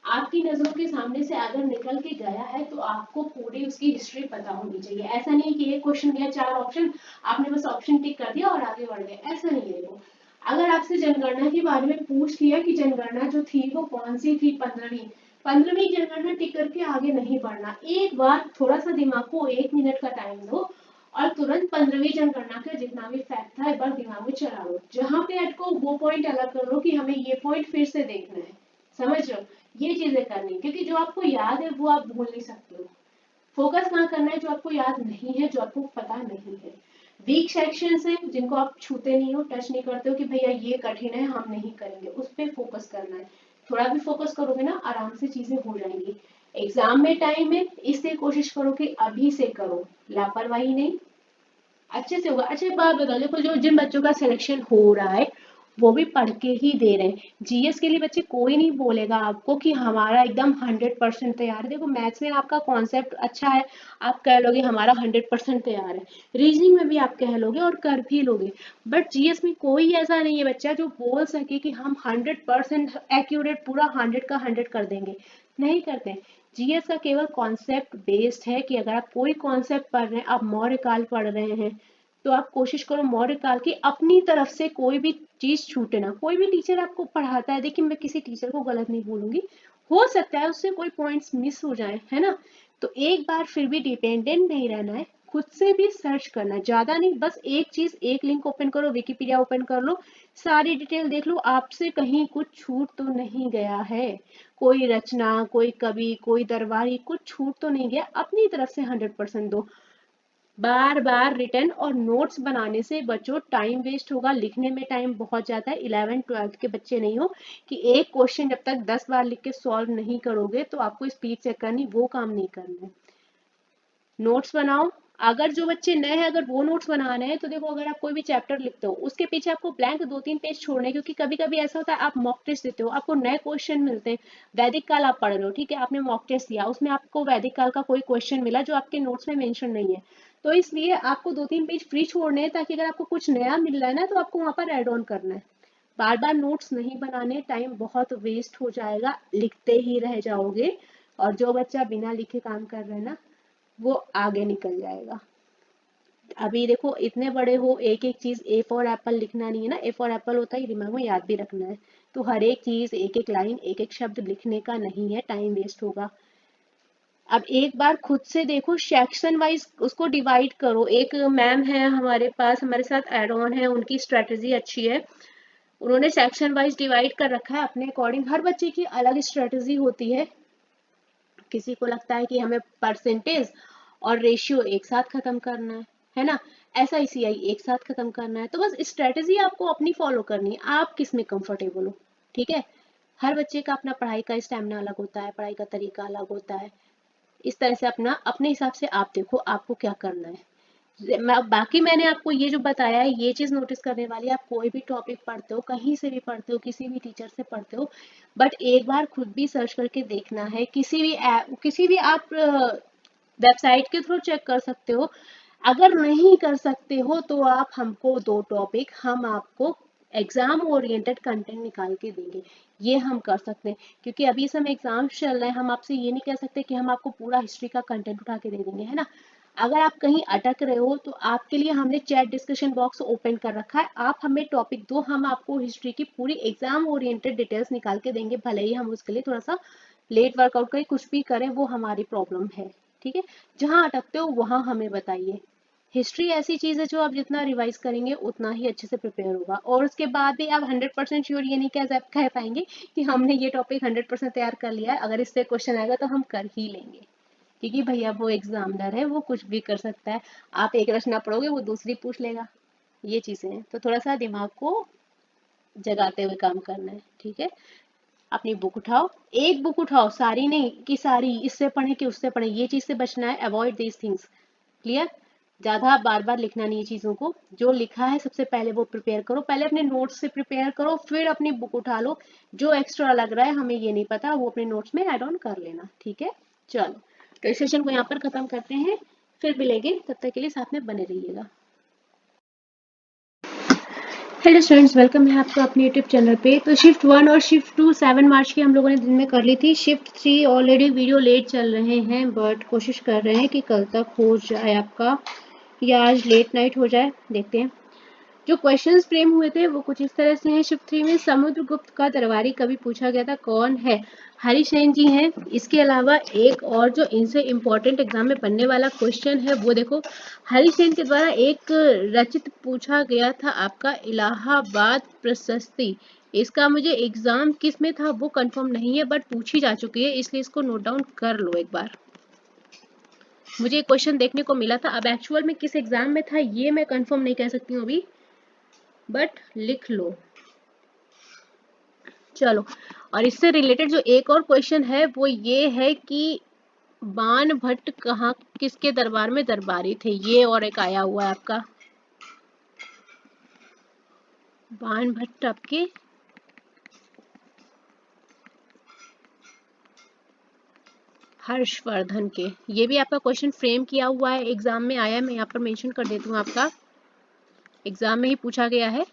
आपकी नजरों के सामने से अगर निकल के गया है तो आपको पूरी उसकी हिस्ट्री पता होनी चाहिए। ऐसा नहीं कि एक क्वेश्चन गया 4 ऑप्शन, आपने बस ऑप्शन टिक कर दिया और आगे बढ़ गए, ऐसा नहीं है। वो अगर आपसे जनगणना के बारे में पूछ लिया कि जनगणना जो थी वो कौन सी थी, 15वीं जनगणना टिक करके आगे नहीं बढ़ना। एक बार थोड़ा सा दिमाग को 1 मिनट का टाइम दो और तुरंत 15वीं जनगणना का जितना भी फैक्ट था एक बार दिमाग में चला लो, जहां पे अटको वो पॉइंट अलग कर लो कि हमें ये पॉइंट फिर से देखना है। समझ रहे हो, ये चीजें करनी, क्योंकि जो आपको याद है वो आप भूल नहीं सकते हो। फोकस कहाँ करना है, जो आपको याद नहीं है, जो आपको पता नहीं है। वीक सेक्शन है जिनको आप छूते नहीं हो, टच नहीं करते हो कि भैया ये कठिन है हम नहीं करेंगे, उस पर फोकस करना है। थोड़ा भी फोकस करोगे ना आराम से चीजें हो जाएंगी। एग्जाम में टाइम है, इसलिए कोशिश करो कि अभी से करो, लापरवाही नहीं, अच्छे से होगा। अच्छा एक बात बताओ, देखो जो जिन बच्चों का सिलेक्शन हो रहा है वो भी पढ़ के ही दे रहे हैं। जीएस के लिए बच्चे कोई नहीं बोलेगा आपको कि हमारा एकदम 100% तैयार है। देखो मैथ्स में आपका कॉन्सेप्ट अच्छा है, आप कह लोगे हमारा 100% तैयार है, रीजनिंग में भी आप कह लोगे और कर भी लोगे। बट जीएस में कोई ऐसा नहीं है बच्चा जो बोल सके कि हम 100% एक्यूरेट पूरा 100 का 100 कर देंगे, नहीं करते। जीएस का केवल कॉन्सेप्ट बेस्ड है कि अगर आप कोई कॉन्सेप्ट पढ़ रहे हैं, आप मौर्य काल पढ़ रहे हैं तो आप कोशिश करो मौर्य काल की अपनी तरफ से कोई भी चीज छूटे ना। कोई भी टीचर आपको पढ़ाता है, देखिए मैं किसी टीचर को गलत नहीं बोलूंगी, हो सकता है उससे कोई पॉइंट्स मिस हो जाए, है ना। तो एक बार फिर भी डिपेंडेंट नहीं रहना है, खुद से भी सर्च करना है, ज्यादा नहीं, बस एक चीज, एक लिंक ओपन करो, विकिपीडिया ओपन कर लो, सारी डिटेल देख लो, आपसे कहीं कुछ छूट तो नहीं गया है। कोई रचना, कोई कवि, कोई दरबारी, कुछ छूट तो नहीं गया, अपनी तरफ से 100% दो। बार बार रिटर्न और नोट्स बनाने से बच्चों टाइम वेस्ट होगा, लिखने में टाइम बहुत जाता है। 11th 12th के बच्चे नहीं हो कि एक क्वेश्चन जब तक 10 बार लिख के सॉल्व नहीं करोगे तो आपको स्पीड चेक करनी, वो काम नहीं करना है। नोट्स बनाओ। अगर जो बच्चे नए हैं अगर वो नोट्स बनाने हैं तो देखो, अगर आप कोई भी चैप्टर लिखते हो उसके पीछे आपको ब्लैंक 2-3 पेज छोड़ने, क्योंकि कभी कभी ऐसा होता है आप मॉक टेस्ट देते हो, आपको नए क्वेश्चन मिलते हैं। वैदिक काल आप पढ़ रहे हो, ठीक है, आपने मॉक टेस्ट दिया, उसमें आपको वैदिक काल का कोई क्वेश्चन मिला जो आपके नोट्स में मेंशन नहीं है, तो इसलिए आपको 2-3 पेज फ्री छोड़ने हैं, ताकि अगर आपको कुछ नया मिल रहा है ना तो आपको वहां पर ऐड ऑन करना है। बार बार नोट्स नहीं बनाने, टाइम बहुत वेस्ट हो जाएगा, लिखते ही रह जाओगे, और जो बच्चा बिना लिखे काम कर रहा है ना वो आगे निकल जाएगा। अभी देखो इतने बड़े हो, एक एक चीज ए फॉर एप्पल लिखना नहीं है ना, ए फॉर एप्पल होता है दिमाग में याद भी रखना है, तो हर एक चीज एक एक लाइन एक एक शब्द लिखने का नहीं है, टाइम वेस्ट होगा। अब एक बार खुद से देखो, सेक्शन वाइज उसको डिवाइड करो। एक मैम है हमारे पास, हमारे साथ एड ऑन है, उनकी स्ट्रेटजी अच्छी है, उन्होंने सेक्शन वाइज डिवाइड कर रखा है अपने अकॉर्डिंग। हर बच्चे की अलग स्ट्रेटजी होती है, किसी को लगता है कि हमें परसेंटेज और रेशियो एक साथ खत्म करना है ना, SICI एक साथ खत्म करना है, तो बस स्ट्रेटजी आपको अपनी फॉलो करनी है, आप किस में कंफर्टेबल हो। ठीक है, हर बच्चे का अपना पढ़ाई का स्टेमिना अलग होता है, पढ़ाई का तरीका अलग होता है, इस तरह से अपना अपने हिसाब से आप देखो आपको क्या करना है। बाकी मैंने आपको ये जो बताया है ये चीज नोटिस करने वाली, आप कोई भी टॉपिक पढ़ते हो, कहीं से भी पढ़ते हो, किसी भी टीचर से पढ़ते हो, बट एक बार खुद भी सर्च करके देखना है। किसी भी आप वेबसाइट के थ्रू चेक कर सकते हो। अगर नहीं कर सकते हो तो आप हमको 2 टॉपिक, हम आपको एग्जाम ओरिएंटेड कंटेंट निकाल के देंगे, ये हम कर सकते हैं, क्योंकि अभी समय एग्जाम चल रहे हैं, हम आपसे ये नहीं कह सकते कि हम आपको पूरा हिस्ट्री का कंटेंट उठा के दे देंगे, है ना। अगर आप कहीं अटक रहे हो तो आपके लिए हमने चैट डिस्कशन बॉक्स ओपन कर रखा है, आप हमें टॉपिक दो, हम आपको हिस्ट्री की पूरी एग्जाम ओरिएंटेड डिटेल्स निकाल के देंगे, भले ही हम उसके लिए थोड़ा सा लेट वर्कआउट करें, कुछ भी करें, वो हमारी प्रॉब्लम है। ठीक है, जहां अटकते हो वहां हमें बताइए। हिस्ट्री ऐसी चीज है जो आप जितना रिवाइज करेंगे उतना ही अच्छे से प्रिपेयर होगा, और उसके बाद भी आप 100% श्योर ये नहीं कह पाएंगे कि हमने ये टॉपिक 100% तैयार कर लिया है, अगर इससे क्वेश्चन आएगा तो हम कर ही लेंगे, क्योंकि भैया वो एग्जामिनर है, वो कुछ भी कर सकता है। आप एक रचना पढ़ोगे वो दूसरी पूछ लेगा, ये चीजें हैं, तो थोड़ा सा दिमाग को जगाते हुए काम करना है। ठीक है, अपनी बुक उठाओ, एक बुक उठाओ, सारी नहीं कि सारी इससे पढ़े कि उससे पढ़े, ये चीज से बचना है, अवॉइड दीज थिंग्स। क्लियर, ज्यादा बार बार लिखना नहीं है चीजों को, जो लिखा है सबसे पहले वो प्रिपेयर करो, पहले अपने नोट्स से प्रिपेयर करो, फिर अपनी बुक उठा लो, जो एक्स्ट्रा लग रहा है हमें ये नहीं पता वो अपने नोट्स में ऐड ऑन कर लेना। ठीक है, चलो तो इस सेशन को यहाँ पर खत्म करते हैं, फिर मिलेंगे, तब तक के लिए साथ में बने रहिएगा। हेलो स्टूडेंट्स, वेलकम है आपका अपने यूट्यूब चैनल पे। तो शिफ्ट 1 और शिफ्ट 2 7 मार्च की हम लोगों ने दिन में कर ली थी। शिफ्ट 3 ऑलरेडी वीडियो लेट चल रहे हैं, बट कोशिश कर रहे हैं कि कल तक हो जाए आपका, या आज लेट नाइट हो जाए, देखते हैं। जो क्वेश्चंस फ्रेम हुए थे वो कुछ इस तरह से हैं। शिफ्ट 3 में समुद्रगुप्त का दरबारी कवि पूछा गया था, कौन है? हरिसेन जी हैं। इसके अलावा एक और जो इनसे इम्पोर्टेंट एग्जाम में बनने वाला क्वेश्चन है वो देखो, हरिसेन के द्वारा एक रचित पूछा गया था आपका इलाहाबाद प्रशस्ति। इसका मुझे एग्जाम किस में था वो कंफर्म नहीं है, बट पूछी जा चुकी है, इसलिए इसको नोट डाउन कर लो एक बार। मुझे क्वेश्चन देखने को मिला था, अब एक्चुअल में किस एग्जाम में था ये मैं कंफर्म नहीं कह सकती हूँ अभी, बट लिख लो। चलो, और इससे रिलेटेड जो एक और क्वेश्चन है वो ये है कि बाण भट्ट कहाँ किसके दरबार में दरबारी थे, ये और एक आया हुआ है आपका। बाण भट्ट आपके हर्षवर्धन के, ये भी आपका क्वेश्चन फ्रेम किया हुआ है, एग्जाम में आया है, मैं यहाँ पर मेंशन कर देती हूँ, आपका एग्जाम में ही पूछा गया है।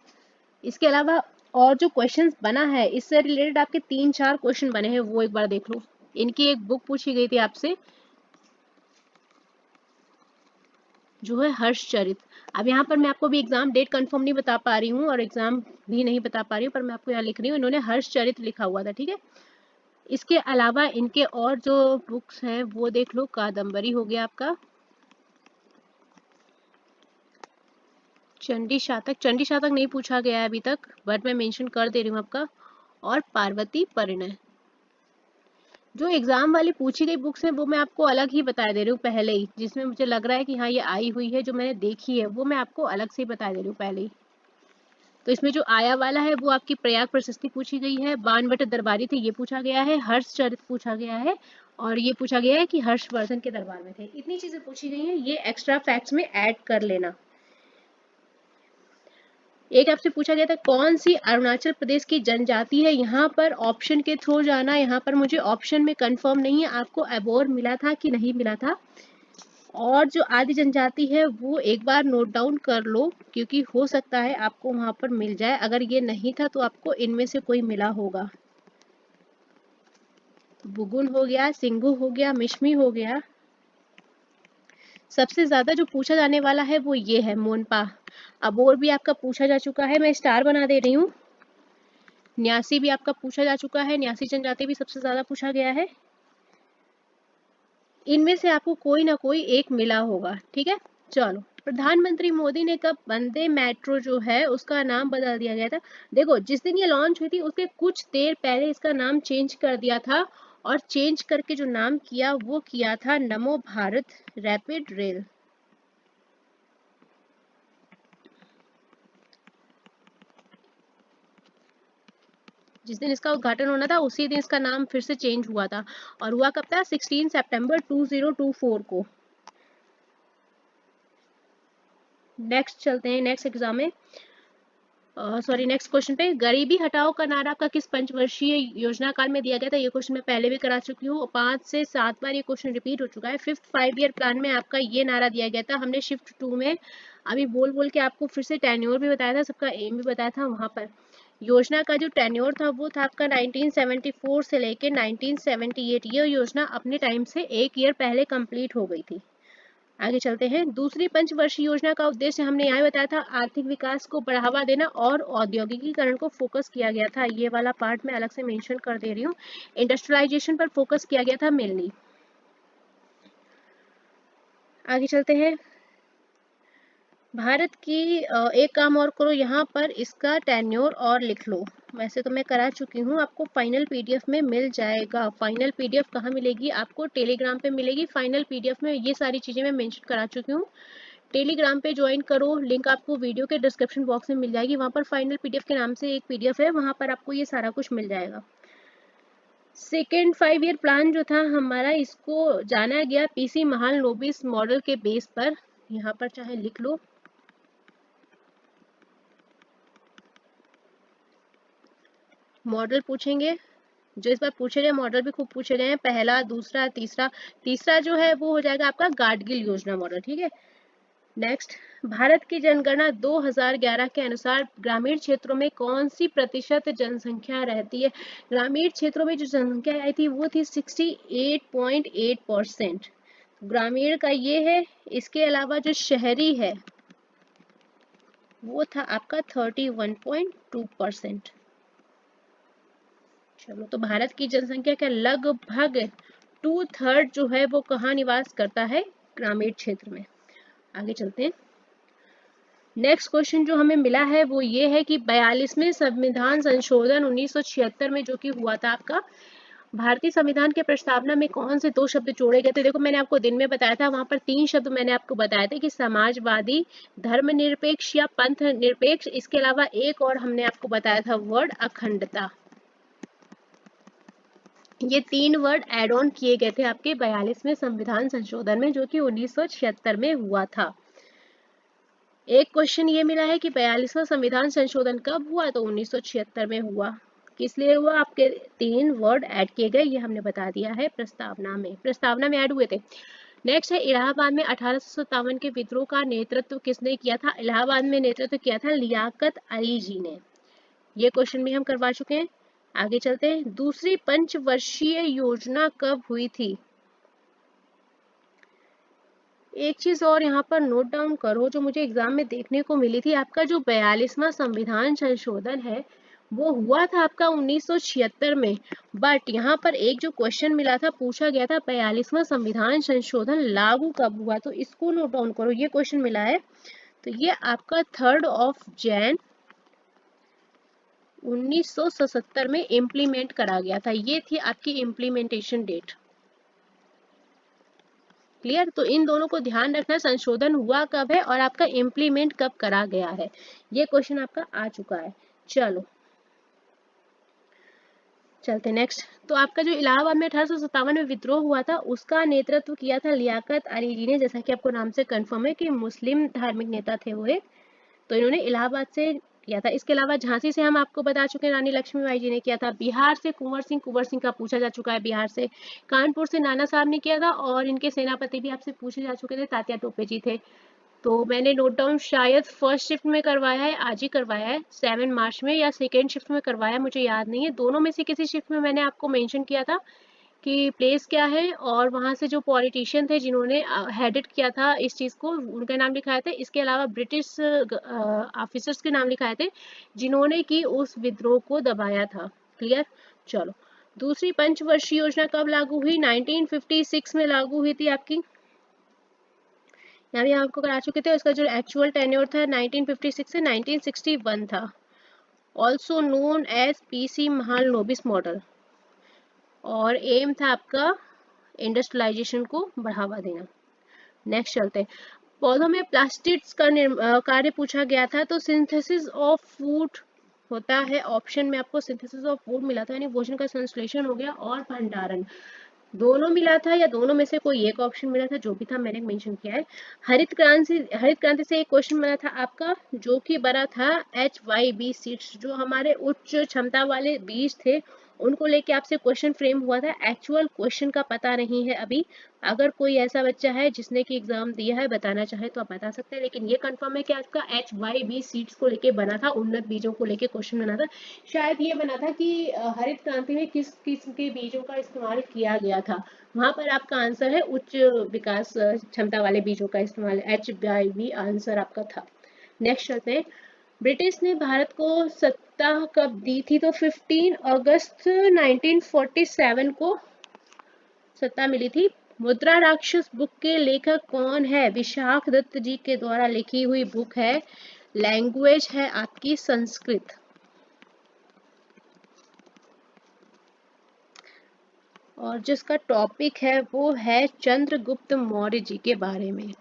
इसके अलावा और जो क्वेश्चंस बना है इससे रिलेटेड आपके 3-4 क्वेश्चन बने हैं, वो एक बार देख लो। इनकी एक बुक पूछी गई थी आपसे जो है हर्षचरित। अब यहाँ पर मैं आपको भी एग्जाम डेट कंफर्म नहीं बता पा रही हूँ और एग्जाम भी नहीं बता पा रही हूँ, पर मैं आपको यहाँ लिख रही हूँ, इन्होंने हर्षचरित लिखा हुआ था। ठीक है, इसके अलावा इनके और जो बुक्स हैं वो देख लो, कादम्बरी हो गया आपका, चंडी शातक नहीं पूछा गया है अभी तक, बट मैं मेंशन कर दे रही हूँ आपका, और पार्वती परिणय। जो एग्जाम वाली पूछी गई बुक्स हैं वो मैं आपको अलग ही बता दे रही हूँ पहले ही, जिसमें मुझे लग रहा है कि हाँ ये आई हुई है, जो मैंने देखी है वो मैं आपको अलग से बता दे रही हूँ पहले ही। तो इसमें जो आया वाला है वो आपकी प्रयाग प्रशस्ति पूछी गई है, बाणभट्ट दरबारी थे ये पूछा गया है, हर्षचरित पूछा गया है, और ये पूछा गया है कि हर्षवर्धन के दरबार में थे। इतनी चीजें पूछी गई हैं, ये एक्स्ट्रा फैक्ट्स में ऐड कर लेना। एक आपसे पूछा गया था कौन सी अरुणाचल प्रदेश की जनजाति है, यहाँ पर ऑप्शन के थ्रू जाना, यहाँ पर मुझे ऑप्शन में कंफर्म नहीं है आपको अबोर मिला था कि नहीं मिला था, और जो आदि जनजाति है वो एक बार नोट डाउन कर लो, क्योंकि हो सकता है आपको वहां पर मिल जाए। अगर ये नहीं था तो आपको इनमें से कोई मिला होगा। बुगुन हो गया, सिंगू हो गया, मिश्मी हो गया। सबसे ज्यादा जो पूछा जाने वाला है वो ये है मोनपा। अबोर भी आपका पूछा जा चुका है, मैं स्टार बना दे रही हूँ। न्यासी भी आपका पूछा जा चुका है, न्यासी जनजाति भी सबसे ज्यादा पूछा गया है। इनमें से आपको कोई ना कोई एक मिला होगा, ठीक है। चलो, प्रधानमंत्री मोदी ने कब वंदे मेट्रो जो है उसका नाम बदल दिया गया था? देखो, जिस दिन ये लॉन्च हुई थी उसके कुछ देर पहले इसका नाम चेंज कर दिया था, और चेंज करके जो नाम किया वो किया था नमो भारत रैपिड रेल। जिस दिन इसका उद्घाटन होना था उसी दिन इसका नाम फिर से चेंज हुआ था, और हुआ कब था? 16 सितंबर 2024 को। नेक्स्ट चलते हैं, नेक्स्ट एग्जाम में, सॉरी नेक्स्ट क्वेश्चन पे। गरीबी हटाओ का नारा आपका किस पंचवर्षीय योजना काल में दिया गया था? ये क्वेश्चन मैं पहले भी करा चुकी हूँ, 5 से 7 बार ये क्वेश्चन रिपीट हो चुका है। 5th 5 ईयर प्लान में आपका ये नारा दिया गया था। हमने शिफ्ट 2 में अभी बोल बोल के आपको फिर से टेन्योर भी बताया था, सबका एम भी बताया था। वहां पर योजना का जो टेन्योर था वो था आपका 1974 से लेके 1978। ये योजना अपने टाइम से 1 ईयर पहले कंप्लीट हो गई थी। आगे चलते हैं। दूसरी पंचवर्षीय योजना का उद्देश्य हमने यहाँ बताया था आर्थिक विकास को बढ़ावा देना और औद्योगिकीकरण को फोकस किया गया था। ये वाला पार्ट मैं अलग से मेंशन कर दे रही हूँ। इंडस्ट्रियलाइजेशन पर फोकस किया गया था मेनली। आगे चलते हैं। भारत की एक काम और करो, यहाँ पर इसका टेन्योर और लिख लो। वैसे तो मैं करा चुकी हूँ, आपको फाइनल पीडीएफ में मिल जाएगा। फाइनल पीडीएफ कहाँ मिलेगी? आपको टेलीग्राम पे मिलेगी। फाइनल पीडीएफ में ये सारी चीजें मैं मेंशन करा चुकी हूँ। टेलीग्राम पे ज्वाइन करो, लिंक आपको वीडियो के डिस्क्रिप्शन बॉक्स में मिल जाएगी। वहां पर फाइनल पीडीएफ के नाम से एक पीडीएफ है, वहां पर आपको ये सारा कुछ मिल जाएगा। सेकेंड 5 ईयर प्लान जो था हमारा, इसको जाना गया पीसी महालनोबिस मॉडल के बेस पर। यहाँ पर चाहे लिख लो, मॉडल पूछेंगे जो इस बार पूछे गए, मॉडल भी खूब पूछे गए हैं। पहला, दूसरा, तीसरा। तीसरा जो है वो हो जाएगा आपका गाडगिल योजना मॉडल, ठीक है। नेक्स्ट, भारत की जनगणना 2011 के अनुसार ग्रामीण क्षेत्रों में कौन सी प्रतिशत जनसंख्या रहती है? ग्रामीण क्षेत्रों में जो जनसंख्या आई थी वो थी 68.8%। ग्रामीण का ये है। इसके अलावा जो शहरी है वो था आपका 31.2%। चलो, तो भारत की जनसंख्या का लगभग 2/3 जो है वो कहाँ निवास करता है? ग्रामीण क्षेत्र में। आगे चलते हैं। नेक्स्ट क्वेश्चन जो हमें मिला है वो ये है कि 42वें संविधान संशोधन 1976 में जो कि हुआ था आपका, भारतीय संविधान के प्रस्तावना में कौन से 2 शब्द जोड़े गए थे? देखो, मैंने आपको दिन में बताया था, वहां पर 3 शब्द मैंने आपको बताए थे कि समाजवादी, धर्मनिरपेक्ष या पंथ निरपेक्ष। इसके अलावा एक और हमने आपको बताया था वर्ड, अखंडता। ये 3 वर्ड एड ऑन किए गए थे आपके 42वें संविधान संशोधन में, जो कि 1976 में हुआ था। एक क्वेश्चन ये मिला है कि 42वां संविधान संशोधन कब हुआ? तो 1976 में हुआ। किस लिए हुआ? आपके 3 वर्ड ऐड किए गए, ये हमने बता दिया है प्रस्तावना में ऐड हुए थे। नेक्स्ट है, इलाहाबाद में 1857 के विद्रोह का नेतृत्व किसने किया था? इलाहाबाद में नेतृत्व किया था लियाकत अली जी ने। ये क्वेश्चन भी हम करवा चुके हैं। आगे चलते हैं। दूसरी पंचवर्षीय योजना कब हुई थी? एक चीज और यहाँ पर नोट डाउन करो जो मुझे एग्जाम में देखने को मिली थी। आपका जो 42वां संविधान संशोधन है वो हुआ था आपका 1976 में, बट यहाँ पर एक जो क्वेश्चन मिला था, पूछा गया था 42वां संविधान संशोधन लागू कब हुआ? तो इसको नोट डाउन करो, ये क्वेश्चन मिला है। तो ये आपका 3 जनवरी 1977 में इम्प्लीमेंट करा गया था। ये थी आपकी इम्प्लीमेंटेशन डेट। क्लियर? तो इन दोनों को ध्यान रखना, संशोधन हुआ कब है और आपका इम्प्लीमेंट कब करा गया है। ये क्वेश्चन आपका आ चुका है। चलो, चलते नेक्स्ट। तो आपका जो इलाहाबाद में 1857 में विद्रोह हुआ था उसका नेतृत्व किया था लियाकत अली जी ने। जैसा कि आपको नाम से कंफर्म है कि मुस्लिम धार्मिक नेता थे वो एक। तो इन्होंने इलाहाबाद से किया था। इसके अलावा झांसी से हम आपको बता चुके हैं रानी लक्ष्मीबाई जी ने किया था। बिहार से कुंवर सिंह का पूछा जा चुका है बिहार से। कानपुर से नाना साहब ने किया था और इनके सेनापति भी आपसे पूछे जा चुके थे, तात्या टोपे जी थे। तो मैंने नोट डाउन शायद फर्स्ट शिफ्ट में करवाया है, आज ही करवाया है 7 मार्च में, या सेकेंड शिफ्ट में करवाया, मुझे याद नहीं है। दोनों में से किसी शिफ्ट में मैंने आपको मेंशन किया था कि प्लेस क्या है, और वहाँ से जो पॉलिटिशियन थे जिन्होंने हेडेड किया था इस चीज़ को, उनका नाम लिखाए थे। इसके अलावा ब्रिटिश ऑफिसर्स के नाम लिखाए थे जिन्होंने कि उस विद्रोह को दबाया था। क्लियर। चलो, दूसरी पंचवर्षीय योजना कब लागू हुई? 1956 में लागू हुई थी आपकी। यहाँ भी आपको करा चुके थे। इसका जो एक्चुअल टेन्योर था 1956 से 1961 था। Also known as PC Mahalanobis model, और एम था आपका इंडस्ट्रियलाइजेशन को बढ़ावा देना। नेक्स्ट चलते हैं। पौधों में प्लास्टिड्स का कार्य पूछा गया था। तो सिंथेसिस ऑफ फूड होता है, ऑप्शन में आपको सिंथेसिस ऑफ फूड मिला था, यानी भोजन का संश्लेषण हो गया, और भंडारण दोनों मिला था, या दोनों में से कोई एक ऑप्शन मिला था, जो भी था मैंने मेंशन किया है। हरित क्रांति से एक क्वेश्चन बना था आपका, जो कि बना था HYB सीड्स, जो हमारे उच्च क्षमता वाले बीज थे उनको लेके आपसे क्वेश्चन फ्रेम हुआ था। एक्चुअल क्वेश्चन का पता नहीं है अभी। अगर कोई ऐसा बच्चा है जिसने कि एग्जाम दिया है, बताना चाहे तो आप बता सकते हैं, लेकिन ये कंफर्म है कि आपका HYB सीड्स को लेके बना था, उन्नत बीजों को लेके क्वेश्चन बना था। शायद ये बना था कि हरित क्रांति में किस किस्म के बीजों का इस्तेमाल किया गया था। वहां पर आपका आंसर है उच्च विकास क्षमता वाले बीजों का इस्तेमाल, HYB आंसर आपका था। नेक्स्ट चलते हैं। ब्रिटिश ने भारत को सत्ता कब दी थी? तो 15 अगस्त 1947 को सत्ता मिली थी। मुद्रा राक्षस बुक के लेखक कौन है? विशाख दत्त जी के द्वारा लिखी हुई बुक है। लैंग्वेज है आपकी संस्कृत, और जिसका टॉपिक है वो है चंद्रगुप्त मौर्य जी के बारे में।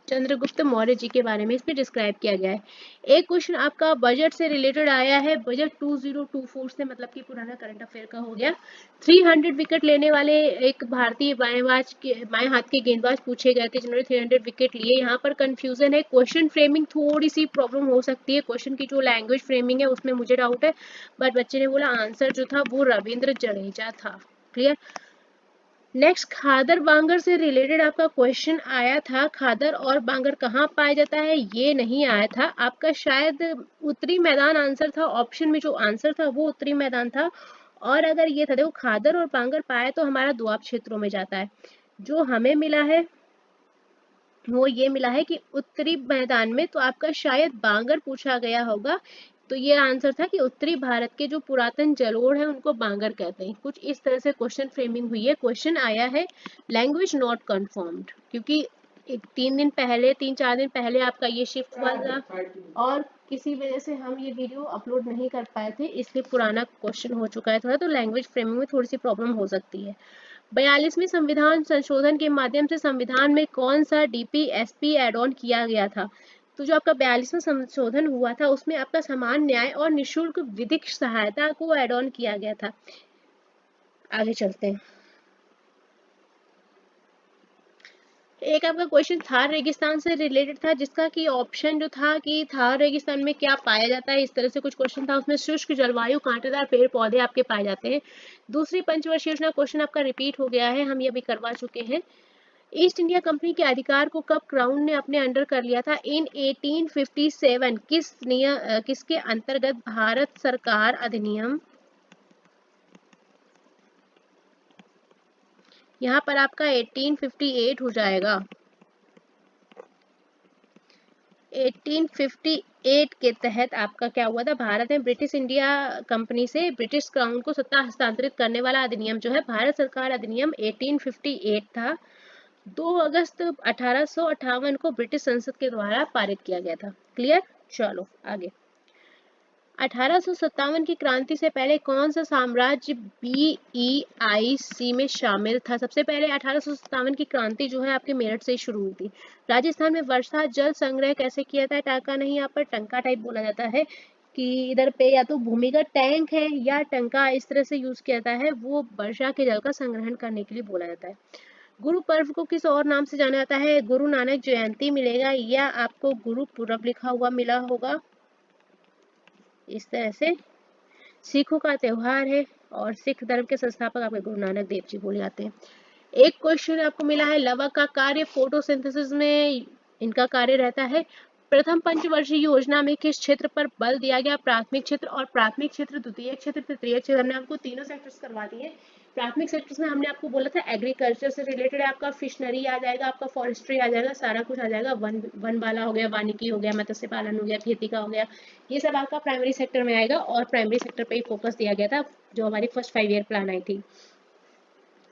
चंद्रगुप्त मौर्य जी के बारे में इसमें डिस्क्राइब किया गया है। एक क्वेश्चन आपका बजट से रिलेटेड आया है। बजट 2024 से मतलब कि पुराना करंट अफेयर का हो गया। 300 विकेट लेने वाले एक भारतीय बाएं हाथ के गेंदबाज पूछे गए थे जिन्होंने 300 विकेट लिए। यहाँ पर कंफ्यूजन है, क्वेश्चन फ्रेमिंग थोड़ी सी प्रॉब्लम हो सकती है। क्वेश्चन की जो लैंग्वेज फ्रेमिंग है उसमें मुझे डाउट है, बट बच्चे ने बोला आंसर जो था वो रविंद्र जडेजा था। क्लियर। नेक्स्ट, खादर बांगर से रिलेटेड आपका क्वेश्चन आया था। खादर और बांगर कहाँ पाया जाता है? ये नहीं आया था आपका, शायद उत्तरी मैदान आंसर था। ऑप्शन में जो आंसर था वो उत्तरी मैदान था। और अगर ये था, देखो खादर और बांगर पाया तो हमारा दोआब क्षेत्रों में जाता है। जो हमें मिला है वो ये मिला है कि उत्तरी मैदान में, तो आपका शायद बांगर पूछा गया होगा। तो ये आंसर था कि उत्तरी भारत के जो पुरातन जलोढ़ है उनको बांगर कहते हैं। कुछ इस तरह से क्वेश्चन फ्रेमिंग हुई है। क्वेश्चन आया है लैंग्वेज नॉट कंफर्म्ड, क्योंकि एक 3-4 दिन पहले आपका ये शिफ्ट हुआ था और किसी वजह से हम ये वीडियो अपलोड नहीं कर पाए थे, इसलिए पुराना क्वेश्चन हो चुका है थोड़ा, तो लैंग्वेज फ्रेमिंग में थोड़ी सी प्रॉब्लम हो सकती है। 42वें संविधान संशोधन के माध्यम से संविधान में कौन सा DPSP एड ऑन किया गया था? तो जो आपका 42वां संशोधन हुआ था उसमें आपका समान न्याय और निःशुल्क विधिक सहायता को एड ऑन किया गया था। आगे चलते हैं। एक आपका क्वेश्चन थार रेगिस्तान से रिलेटेड था, जिसका कि ऑप्शन जो था कि थार रेगिस्तान में क्या पाया जाता है, इस तरह से कुछ क्वेश्चन था। उसमें शुष्क जलवायु, कांटेदार पेड़ पौधे आपके पाए जाते हैं। दूसरी पंचवर्षीय योजना क्वेश्चन आपका रिपीट हो गया है, हम ये भी करवा चुके हैं। ईस्ट इंडिया कंपनी के अधिकार को कब क्राउन ने अपने अंडर कर लिया था? इन 1857 किसके अंतर्गत? भारत सरकार अधिनियम। यहाँ पर आपका 1858 हो जाएगा। 1858 के तहत आपका क्या हुआ था? भारत में ब्रिटिश इंडिया कंपनी से ब्रिटिश क्राउन को सत्ता हस्तांतरित करने वाला अधिनियम जो है भारत सरकार अधिनियम 1858 था। 2 अगस्त 1858 को ब्रिटिश संसद के द्वारा पारित किया गया था। क्लियर। चलो आगे। 1857 की क्रांति से पहले कौन सा साम्राज्य BEIC में शामिल था? सबसे पहले 1857 की क्रांति जो है आपके मेरठ से शुरू हुई थी। राजस्थान में वर्षा जल संग्रह कैसे किया था? टाका नहीं, यहाँ पर टंका टाइप बोला जाता है कि इधर पे या तो भूमिगत टैंक है या टंका, इस तरह से यूज किया जाता है। वो वर्षा के जल का संग्रहण करने के लिए बोला जाता है। गुरु पर्व को किस और नाम से जाना जाता है? गुरु नानक जयंती मिलेगा या आपको गुरु पूरब लिखा हुआ मिला होगा इस तरह से। सिखों का त्योहार है और सिख धर्म के संस्थापक आपके गुरु नानक देव जी बोले जाते हैं। एक क्वेश्चन आपको मिला है, लवक का कार्य फोटोसिंथेसिस में इनका कार्य रहता है। प्रथम पंचवर्षीय योजना में किस क्षेत्र पर बल दिया गया? प्राथमिक क्षेत्र और प्राथमिक क्षेत्र, द्वितीय क्षेत्र, तृतीय क्षेत्र। हमने आपको तीनों सेक्टर्स करवा दिए। प्राथमिक सेक्टर्स में हमने आपको बोला था एग्रीकल्चर से रिलेटेड है, आपका फिशनरी आ जाएगा, आपका फॉरेस्ट्री आ जाएगा, सारा कुछ आ जाएगा। वन वाला हो गया, वानिकी हो गया, मत्स्य पालन हो गया, खेती का हो गया, ये सब आपका प्राइमरी सेक्टर में आएगा और प्राइमरी सेक्टर पे ही फोकस दिया गया था जो हमारी फर्स्ट 5 ईयर प्लान आई थी।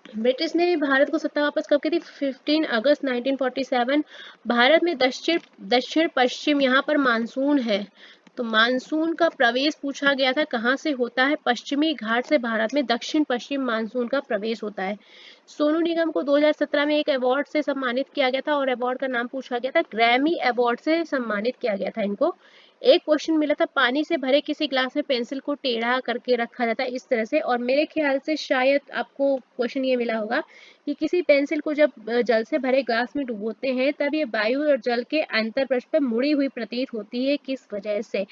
ब्रिटिश ने भारत को सत्ता वापस कब की थी? 15 अगस्त 1947। भारत में दक्षिण पश्चिम यहाँ पर मानसून है, तो मानसून का प्रवेश पूछा गया था कहाँ से होता है? पश्चिमी घाट से भारत में दक्षिण पश्चिम मानसून का प्रवेश होता है। सोनू निगम को 2017 में एक अवार्ड से सम्मानित किया गया था और अवार्ड का नाम पूछा गया था, ग्रैमी अवार्ड से सम्मानित किया गया था इनको। एक क्वेश्चन मिला था, पानी से भरे किसी ग्लास में पेंसिल को टेढ़ा करके रखा जाता है इस तरह से, और मेरे ख्याल से शायद आपको क्वेश्चन ये मिला होगा कि किसी पेंसिल को जब जल से भरे ग्लास में डुबोते हैं तब ये वायु और जल के अंतरपृष्ठ पर मुड़ी हुई प्रतीत होती है, किस वजह से?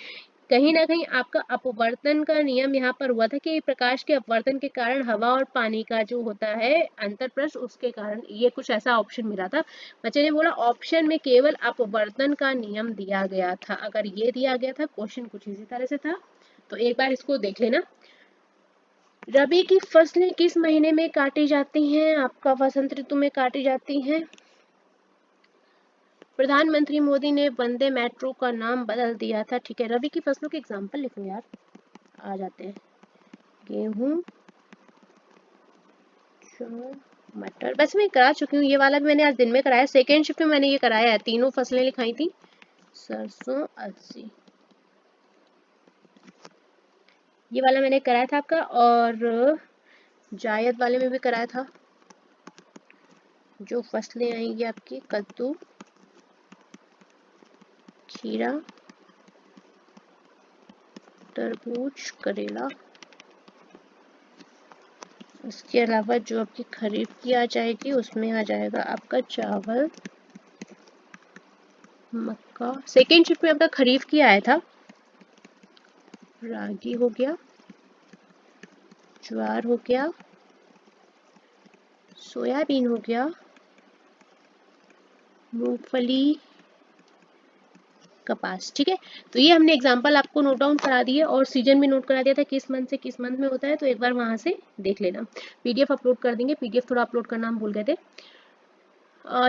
कहीं ना कहीं आपका अपवर्तन का नियम यहाँ पर हुआ था कि प्रकाश के अपवर्तन के कारण हवा और पानी का जो होता है अंतरपृष्ठ, उसके कारण ये कुछ ऐसा ऑप्शन मिला था। बच्चे ने बोला ऑप्शन में केवल अपवर्तन का नियम दिया गया था। अगर ये दिया गया था, क्वेश्चन कुछ इसी तरह से था, तो एक बार इसको देख लेना। रबी की फसलें किस महीने में काटी जाती हैं? आपका वसंत ऋतु में काटी जाती हैं। प्रधानमंत्री मोदी ने वंदे मेट्रो का नाम बदल दिया था। ठीक है, रबी की फसलों के एग्जाम्पल लिखो यार, आ जाते हैं। गेहूं, मटर, बस मैं करा चुकी हूँ, ये वाला भी मैंने आज दिन में कराया, सेकेंड शिफ्ट में मैंने ये कराया है, तीनों फसलें लिखाई थी। सरसों, अलसी, ये वाला मैंने कराया था आपका, और जायद वाले में भी कराया था। जो फसलें आएंगी आपकी, कद्दू, खीरा, तरबूज, करेला। इसके अलावा जो आपकी खरीफ की आ जाएगी उसमें आ जाएगा आपका चावल, मक्का। सेकेंड शिफ्ट में आपका खरीफ की आया था, रागी हो गया, ज्वार हो गया, सोयाबीन हो गया, मूंगफली, कपास। ठीक है, तो ये हमने एग्जांपल आपको नोट डाउन करा दिए और सीजन भी नोट करा दिया था किस मंथ से किस मंथ में होता है, तो एक बार वहां से देख लेना। पीडीएफ अपलोड कर देंगे, पीडीएफ थोड़ा अपलोड करना हम भूल गए थे।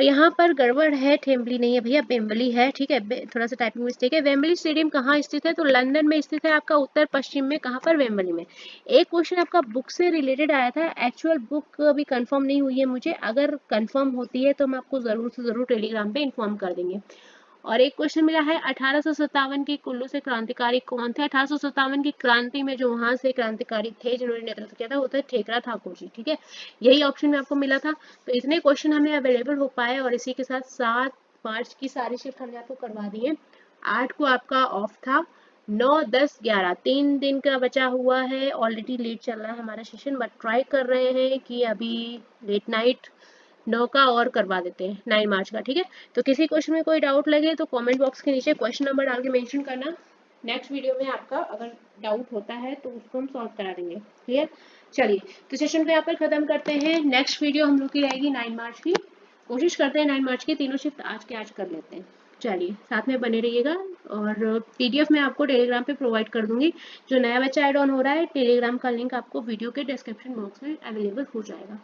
यहाँ पर गड़बड़ है, ठेम्बली नहीं है भैया, वेम्बली है। ठीक है, थोड़ा सा टाइपिंग मिस्टेक है। वेम्बली स्टेडियम कहाँ स्थित है? तो लंदन में स्थित है आपका, उत्तर पश्चिम में। कहाँ पर? वेम्बली में। एक क्वेश्चन आपका बुक से रिलेटेड आया था, एक्चुअल बुक अभी कंफर्म नहीं हुई है मुझे, अगर कंफर्म होती है तो हम आपको जरूर से जरूर टेलीग्राम पे इन्फॉर्म कर देंगे। और एक क्वेश्चन मिला है, 1857 की कुल्लू से क्रांतिकारी कौन थे? 1857 की क्रांति में जो वहां से क्रांतिकारी थे जिन्होंने नेतृत्व किया था वो थे ठेकरा ठाकुर जी। ठीक है, यही ऑप्शन में आपको मिला था। तो इतने क्वेश्चन हमें अवेलेबल हो पाए और इसी के साथ 7 मार्च की सारी शिफ्ट हमने आपको करवा दी है। 8 को आपका ऑफ था, 9, 10, 11 3 दिन का बचा हुआ है। ऑलरेडी लेट चल रहा है हमारा सेशन, बट ट्राई कर रहे हैं कि अभी लेट नाइट 9 का और करवा देते हैं, 9 मार्च का। ठीक है, तो किसी क्वेश्चन में कोई डाउट लगे तो कमेंट बॉक्स के नीचे क्वेश्चन नंबर डाल के मेंशन करना। नेक्स्ट वीडियो में आपका अगर डाउट होता है तो उसको हम सॉल्व करा देंगे। क्लियर? चलिए, तो सेशन को यहाँ पर खत्म करते हैं। नेक्स्ट वीडियो हम लोग की रहेगी 9 मार्च की। कोशिश करते हैं 9 मार्च की तीनों शिफ्ट आज के आज कर लेते हैं। चलिए, साथ में बने रहिएगा और पीडीएफ मैं आपको टेलीग्राम पे प्रोवाइड कर दूंगी। जो नया बच्चा ऐड ऑन हो रहा है, टेलीग्राम का लिंक आपको वीडियो के डिस्क्रिप्शन बॉक्स में अवेलेबल हो जाएगा।